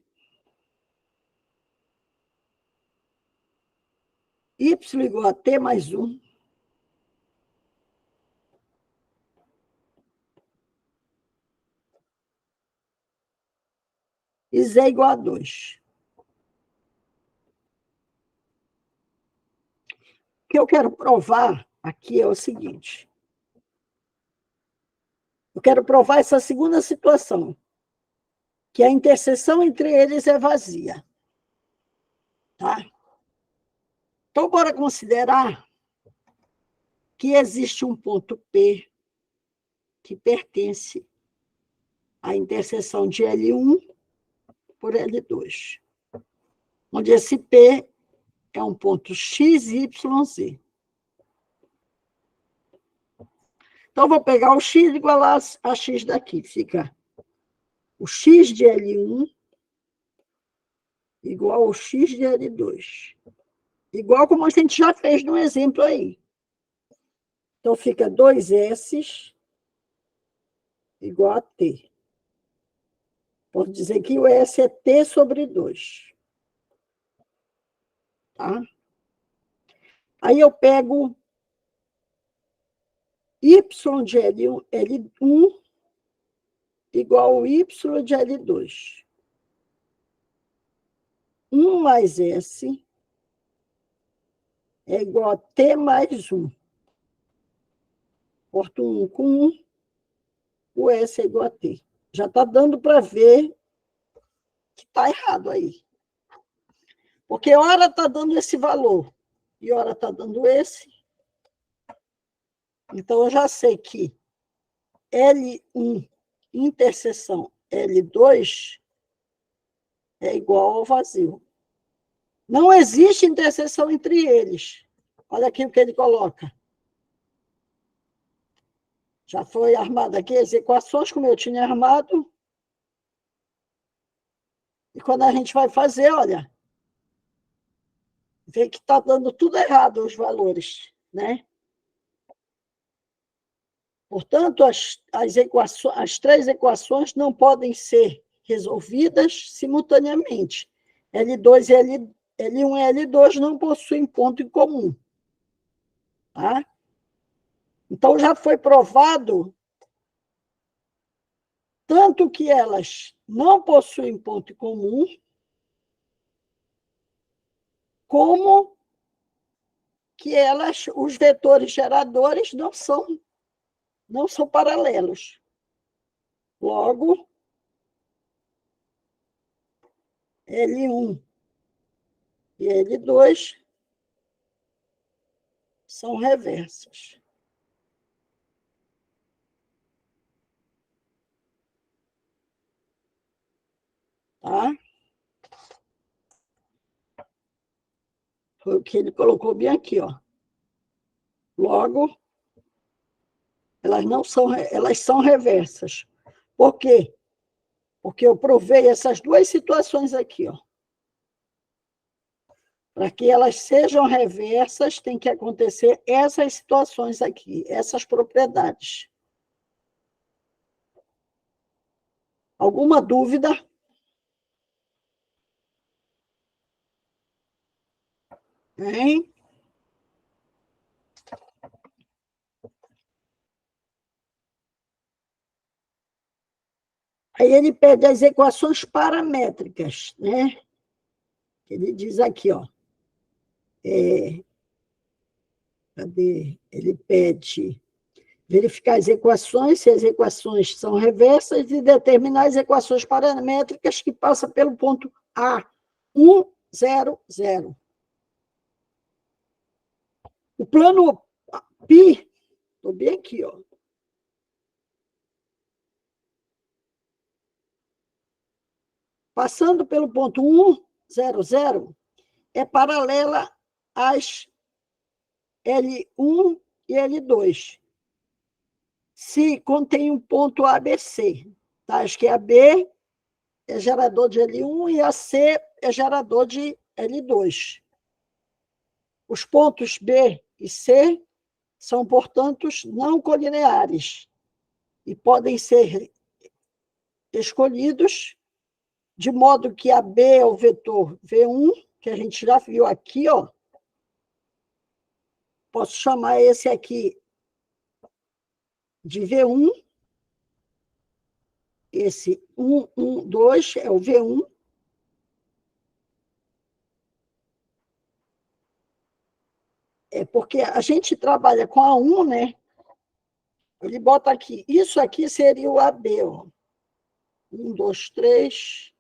Y igual a T mais 1, e Z igual a 2. O que eu quero provar aqui é o seguinte. Eu quero provar essa segunda situação, que a interseção entre eles é vazia. Tá? Então, bora considerar que existe um ponto P que pertence à interseção de L1 por L2, onde esse P é um ponto x, y, z. Então, vou pegar o x e igualar a x daqui. Fica o x de L1 igual ao x de L2. Igual como a gente já fez no exemplo aí. Então, fica 2s igual a t. Posso dizer que o s é t sobre 2. Tá? Aí eu pego y de L1 igual ao y de L2. 1 mais s é igual a t mais 1. Corto 1 com 1, o s é igual a t. Já está dando para ver que está errado aí. Porque hora está dando esse valor e hora está dando esse. Então, eu já sei que L1 interseção L2 é igual ao vazio. Não existe interseção entre eles. Olha aqui o que ele coloca. Já foi armado aqui as equações, como eu tinha armado. E quando a gente vai fazer, olha, vê que está dando tudo errado os valores, né? Portanto, as três equações não podem ser resolvidas simultaneamente. L2 e L1 e L2 não possuem ponto em comum. Tá? Então, já foi provado tanto que elas não possuem ponto em comum, como que os vetores geradores não são paralelos. Logo, L1 e L2 são reversas. Tá? Foi o que ele colocou bem aqui, ó. Logo, elas são reversas. Por quê? Porque eu provei essas duas situações aqui, ó. Para que elas sejam reversas, tem que acontecer essas situações aqui, essas propriedades. Alguma dúvida? Hein? Aí ele pede as equações paramétricas, né? Ele diz aqui, ó. Cadê? Ele pede verificar as equações, se as equações são reversas, e determinar as equações paramétricas que passam pelo ponto A1 0, 0. O plano π, estou bem aqui, ó. Passando pelo ponto 1, 0, 0, é paralela às L1 e L2. Se contém um ponto ABC, tá? Acho que a B é gerador de L1 e a C é gerador de L2. Os pontos B e C são, portanto, não colineares e podem ser escolhidos de modo que a B é o vetor V1, que a gente já viu aqui, ó. Posso chamar esse aqui de V1, esse 1, 1, 2 é o V1. É porque a gente trabalha com a 1, né? Ele bota aqui, isso aqui seria o AB, ó. 1, 2, 3,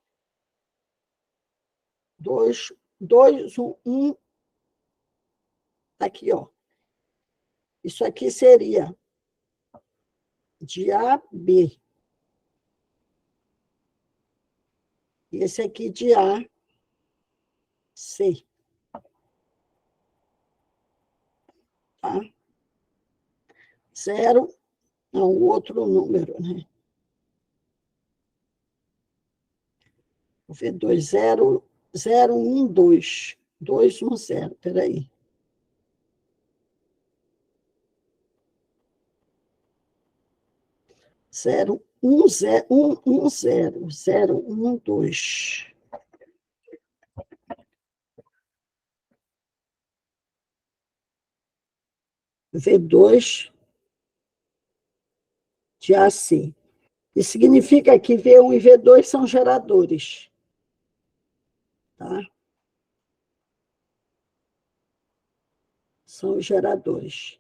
2, 2, 1, 1. Aqui, ó. Isso aqui seria de AB. E esse aqui de AC. Tá? 0, não, o outro número, né? V2, 0, 0, 1, 2. 2, 1, 0. Espera aí. Zero, 1, 0, 1, 1, 0, 0, 1, 2. V2 de AC. Isso significa que V1 e V2 são geradores. Tá? São os geradores.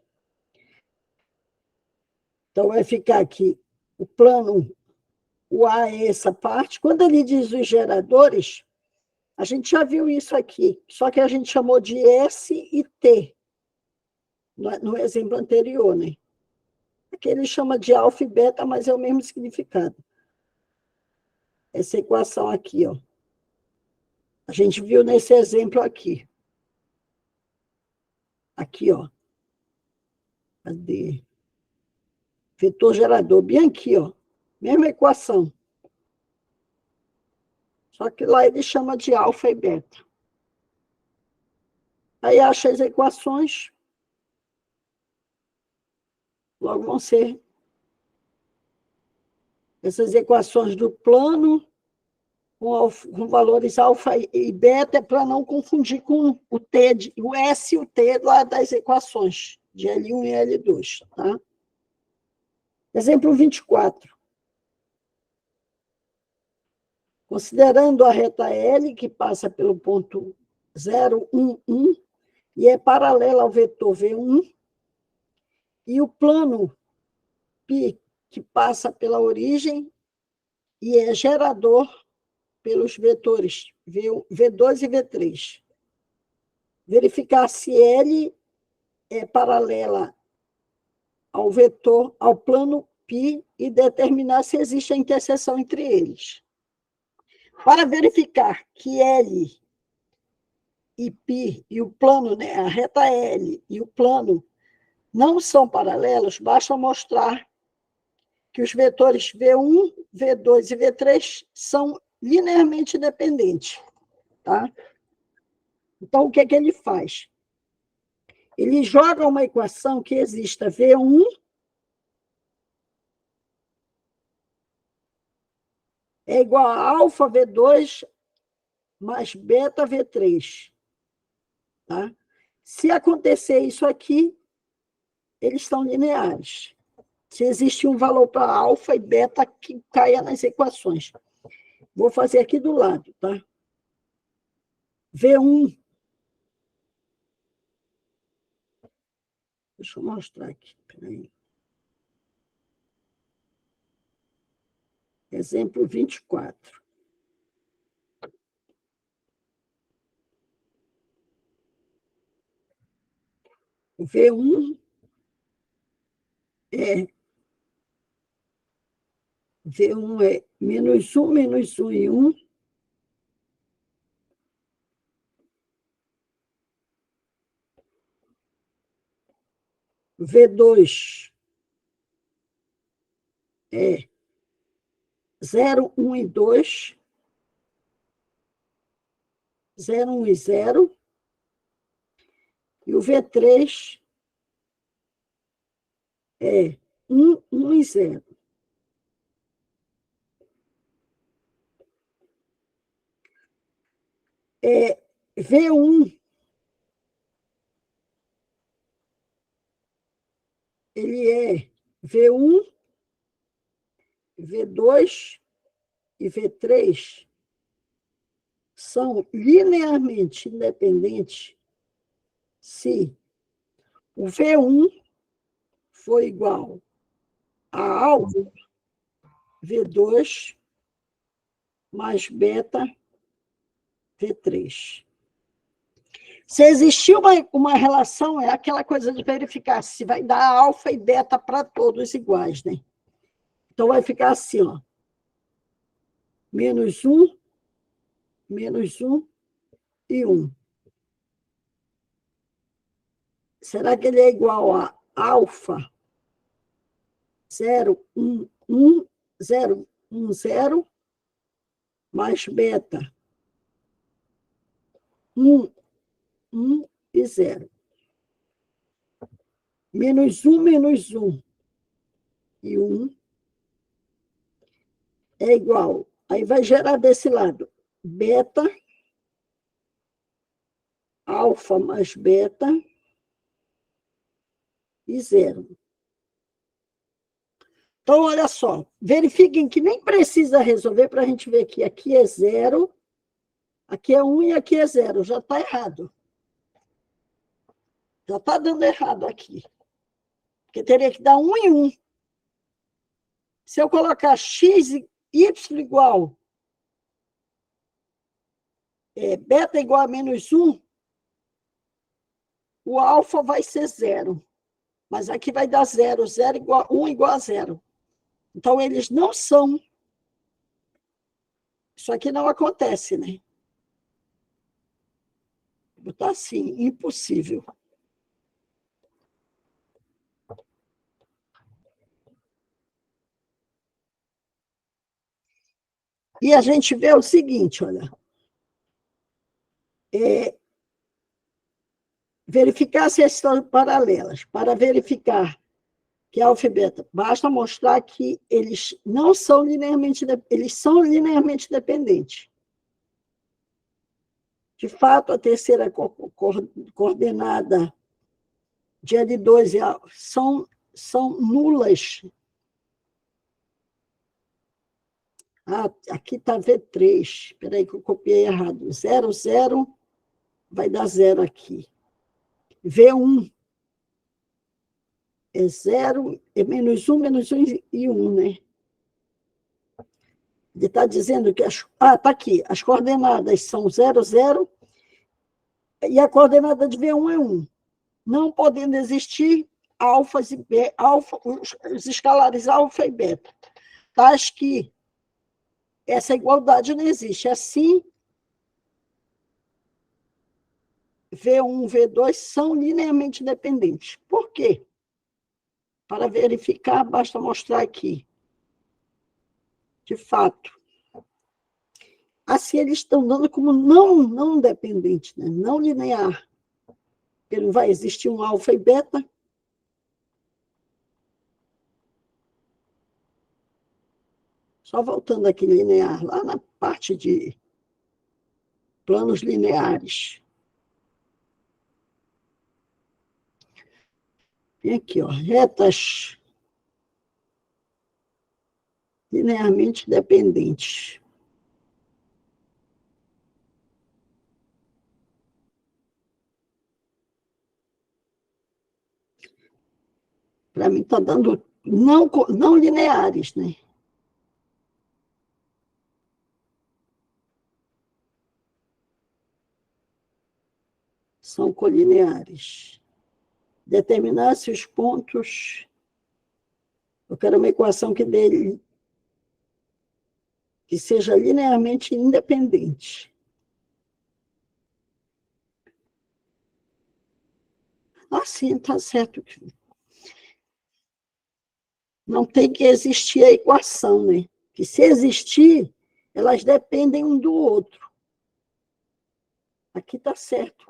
Então, vai ficar aqui o plano, o A é essa parte. Quando ele diz os geradores, a gente já viu isso aqui, só que a gente chamou de S e T, no exemplo anterior, né? Aqui ele chama de alfa e beta, mas é o mesmo significado. Essa equação aqui, ó. A gente viu nesse exemplo aqui. Aqui, ó. Cadê? Vetor gerador, bem aqui, ó. Mesma equação. Só que lá ele chama de alfa e beta. Aí acha as equações, logo vão ser essas equações do plano com valores alfa e beta, é para não confundir com o T, o S e o T lá das equações de L1 e L2. Tá? Exemplo 24. Considerando a reta L, que passa pelo ponto 0, 1, 1, e é paralela ao vetor V1, e o plano π, que passa pela origem e é gerador pelos vetores V2 e V3. Verificar se L é paralela ao vetor, ao plano π, e determinar se existe a interseção entre eles. Para verificar que L e π e o plano, né, a reta L e o plano não são paralelos, basta mostrar que os vetores V1, V2 e V3 são linearmente dependentes. Tá? Então, o que é que ele faz? Ele joga uma equação que exista V1 é igual a alfa V2 mais beta V3. Tá? Se acontecer isso aqui, eles são lineares. Se existe um valor para alfa e beta que caia nas equações. Vou fazer aqui do lado, tá? V1. Deixa eu mostrar aqui. Peraí. Exemplo 24. V1 é V1 é menos 1 e 1. V2 é 0, 1 e 2. 0, 1 e 0. E o V3 é 1, 1 e 0. V1, ele é V1, V2 e V3 são linearmente independentes se o V1 for igual a alfa V2 mais beta V3. Se existir uma relação, é aquela coisa de verificar se vai dar alfa e beta para todos iguais, né? Então, vai ficar assim, ó. Menos 1 e 1. Será que ele é igual a alfa 0, 1, 1, 0, 1, 0, mais beta 1, 1 e 0. Menos 1 e 1 é igual. Aí vai gerar desse lado beta, alfa mais beta e 0. Então, olha só, verifiquem que nem precisa resolver para a gente ver que aqui é 0, aqui é 1 e aqui é 0. Já está errado. Já está dando errado aqui. Porque teria que dar 1 e 1. Se eu colocar x e y igual, beta igual a menos 1, o alfa vai ser 0. Mas aqui vai dar 0, 0 igual, 1 igual a 0. Então, eles não são. Isso aqui não acontece, né? Vou botar assim, impossível. E a gente vê o seguinte, olha. Verificar se estão paralelas. Para verificar que alfa e beta, basta mostrar que eles não são linearmente, eles são linearmente dependentes. De fato, a terceira coordenada de L2 são nulas. Aqui está V3. Espera aí que eu copiei errado. 0, 0, vai dar 0 aqui. V1 é 0, é menos 1 e 1, né? Ele está dizendo que... está aqui. As coordenadas são 0, 0, e a coordenada de V1 é 1. Não podendo existir alfas e beta, os escalares alfa e beta. Tais que essa igualdade não existe. Assim, V1 e V2 são linearmente dependentes. Por quê? Para verificar, basta mostrar aqui. De fato. Assim, eles estão dando como não dependente, né? Não linear. Porque não vai existir um alfa e beta. Só voltando aqui linear, lá na parte de planos lineares. Tem aqui, ó, retas linearmente dependentes. Para mim está dando não lineares, né? São colineares. determinar se os pontos... Eu quero uma equação que seja linearmente independente. Ah, sim, está certo. Não tem que existir a equação, né? Que se existir, elas dependem um do outro. Aqui está certo.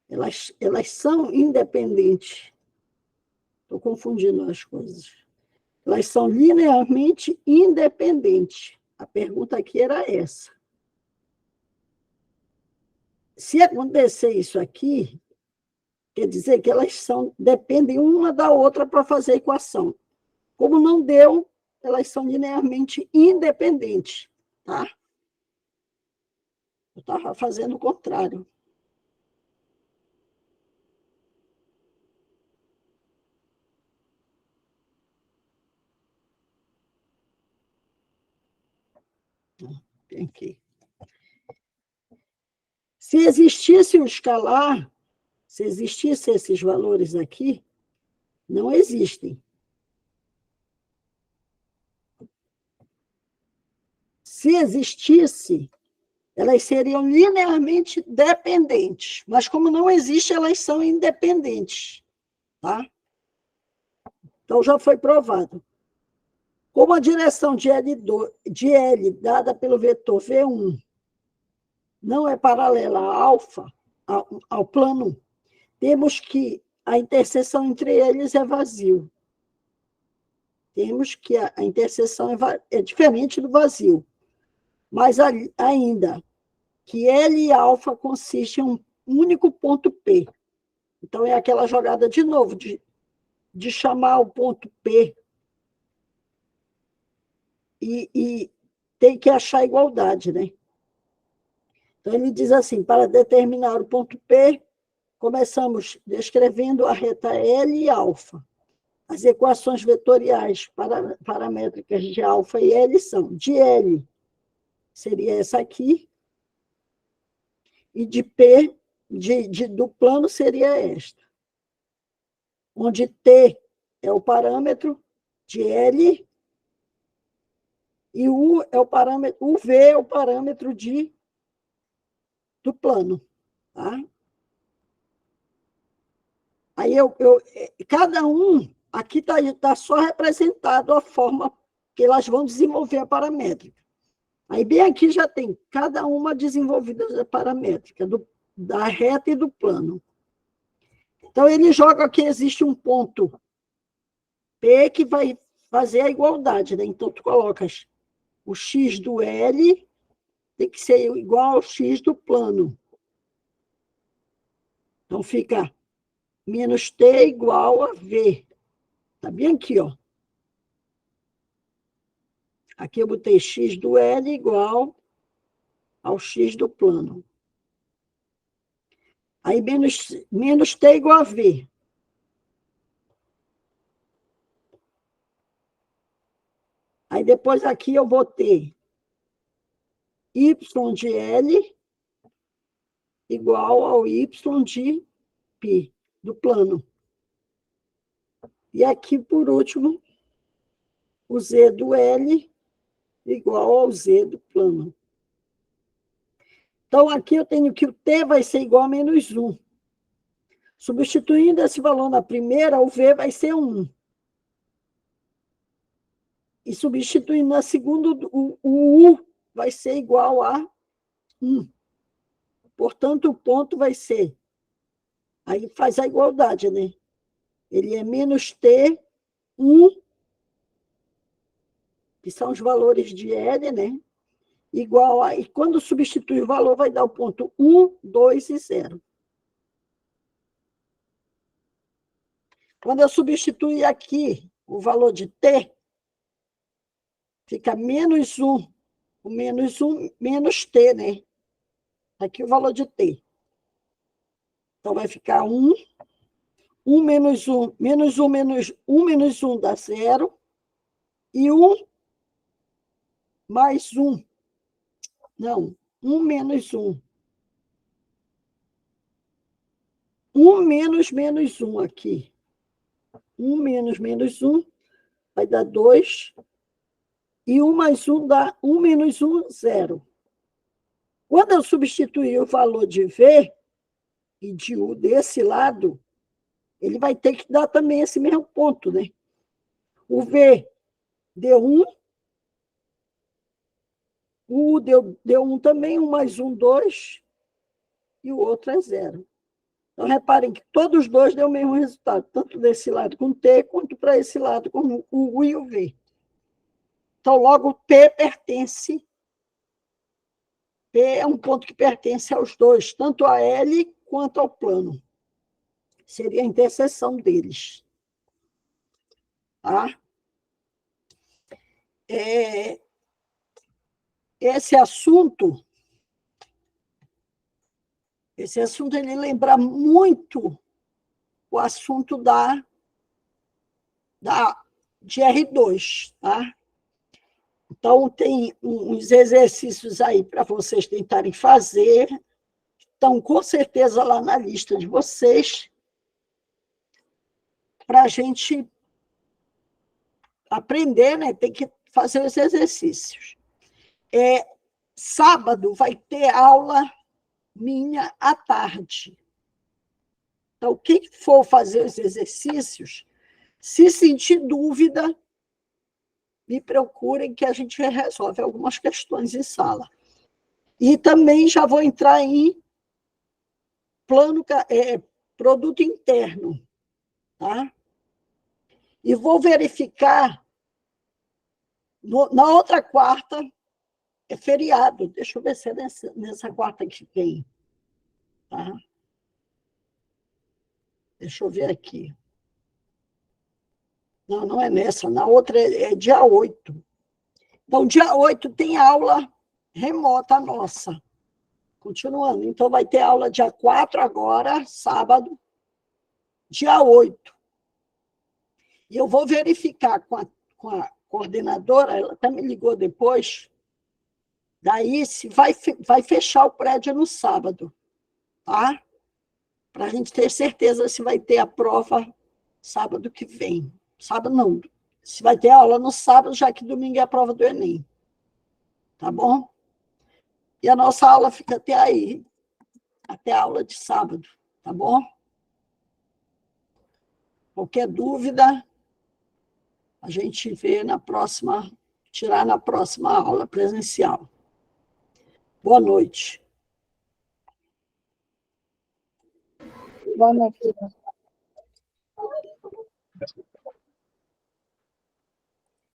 Elas são independentes. Estou confundindo as coisas. Elas são linearmente independentes. A pergunta aqui era essa. Se acontecer isso aqui, quer dizer que elas dependem uma da outra para fazer a equação. Como não deu, elas são linearmente independentes. Tá? Eu estava fazendo o contrário. Aqui. Se existisse um escalar, se existissem esses valores aqui, não existem. Se existisse, elas seriam linearmente dependentes, mas como não existe, elas são independentes. Tá? Então, já foi provado. Como a direção de L dada pelo vetor V1 não é paralela a alfa, ao plano, temos que a interseção entre eles é vazio. Temos que a interseção é diferente do vazio. Mas ainda que L e alfa consiste em um único ponto P. Então, é aquela jogada, de novo, de chamar o ponto P e tem que achar igualdade, né? Então, ele diz assim, para determinar o ponto P, começamos descrevendo a reta L e alfa. As equações vetoriais paramétricas de alfa e L são de L, seria essa aqui, e de P, do plano, seria esta. Onde T é o parâmetro de L e U é o parâmetro, UV é o parâmetro do plano. Tá? Aí cada um, aqui está só representado a forma que elas vão desenvolver a paramétrica. Aí bem aqui já tem cada uma desenvolvida a paramétrica, da reta e do plano. Então, ele joga que existe um ponto P que vai fazer a igualdade, né? Então, tu colocas o x do L tem que ser igual ao x do plano. Então, fica menos T igual a V. Está bem aqui, ó. Aqui eu botei x do L igual ao x do plano. Aí, menos T igual a V. Aí, depois aqui eu vou ter y de L igual ao y de π, do plano. E aqui, por último, o z do L igual ao z do plano. Então, aqui eu tenho que o t vai ser igual a menos 1. Substituindo esse valor na primeira, o v vai ser 1. E substituindo na segunda, o u vai ser igual a 1. Portanto, o ponto vai ser... Aí faz a igualdade, né? Ele é menos t, 1, que são os valores de L, né? Igual a... E quando substitui o valor, vai dar o ponto 1, 2 e 0. Quando eu substituir aqui o valor de t, fica menos 1. O menos 1, menos t, né? Aqui o valor de t. Então, vai ficar 1. 1 menos 1, menos 1 menos 1 menos 1 dá 0. E 1 mais 1. Não, 1 menos 1 1 menos menos 1 aqui. 1 menos menos 1 vai dar 2. E 1 mais 1 dá 1 menos 1, 0. Quando eu substituir o valor de V e de U desse lado, ele vai ter que dar também esse mesmo ponto, né? O V deu 1, o U deu 1 também, 1 mais 1, 2, e o outro é 0. Então, reparem que todos os dois deu o mesmo resultado, tanto desse lado com T, quanto para esse lado com o U e o V. Então, logo, P pertence, P é um ponto que pertence aos dois, tanto a L quanto ao plano. Seria a interseção deles. Tá? Esse assunto ele lembra muito o assunto de R2, tá? Então, tem uns exercícios aí para vocês tentarem fazer, estão com certeza lá na lista de vocês, para a gente aprender, né? Tem que fazer os exercícios. Sábado vai ter aula minha à tarde. Então, quem for fazer os exercícios, se sentir dúvida, me procurem que a gente resolve algumas questões em sala. E também já vou entrar em produto interno, tá? E vou verificar, na outra quarta, é feriado, deixa eu ver se é nessa quarta que vem, tá? Deixa eu ver aqui. Não, não é nessa, na outra é dia 8. Então, dia 8 tem aula remota nossa. Continuando. Então, vai ter aula dia 4 agora, sábado, dia 8. E eu vou verificar com a coordenadora, ela até me ligou depois, daí se vai fechar o prédio no sábado, tá? Para a gente ter certeza se vai ter a prova sábado que vem. Sábado não, se vai ter aula no sábado, já que domingo é a prova do Enem. Tá bom? E a nossa aula fica até aí, até a aula de sábado, tá bom? Qualquer dúvida, a gente vê tirar na próxima aula presencial. Boa noite. Boa noite.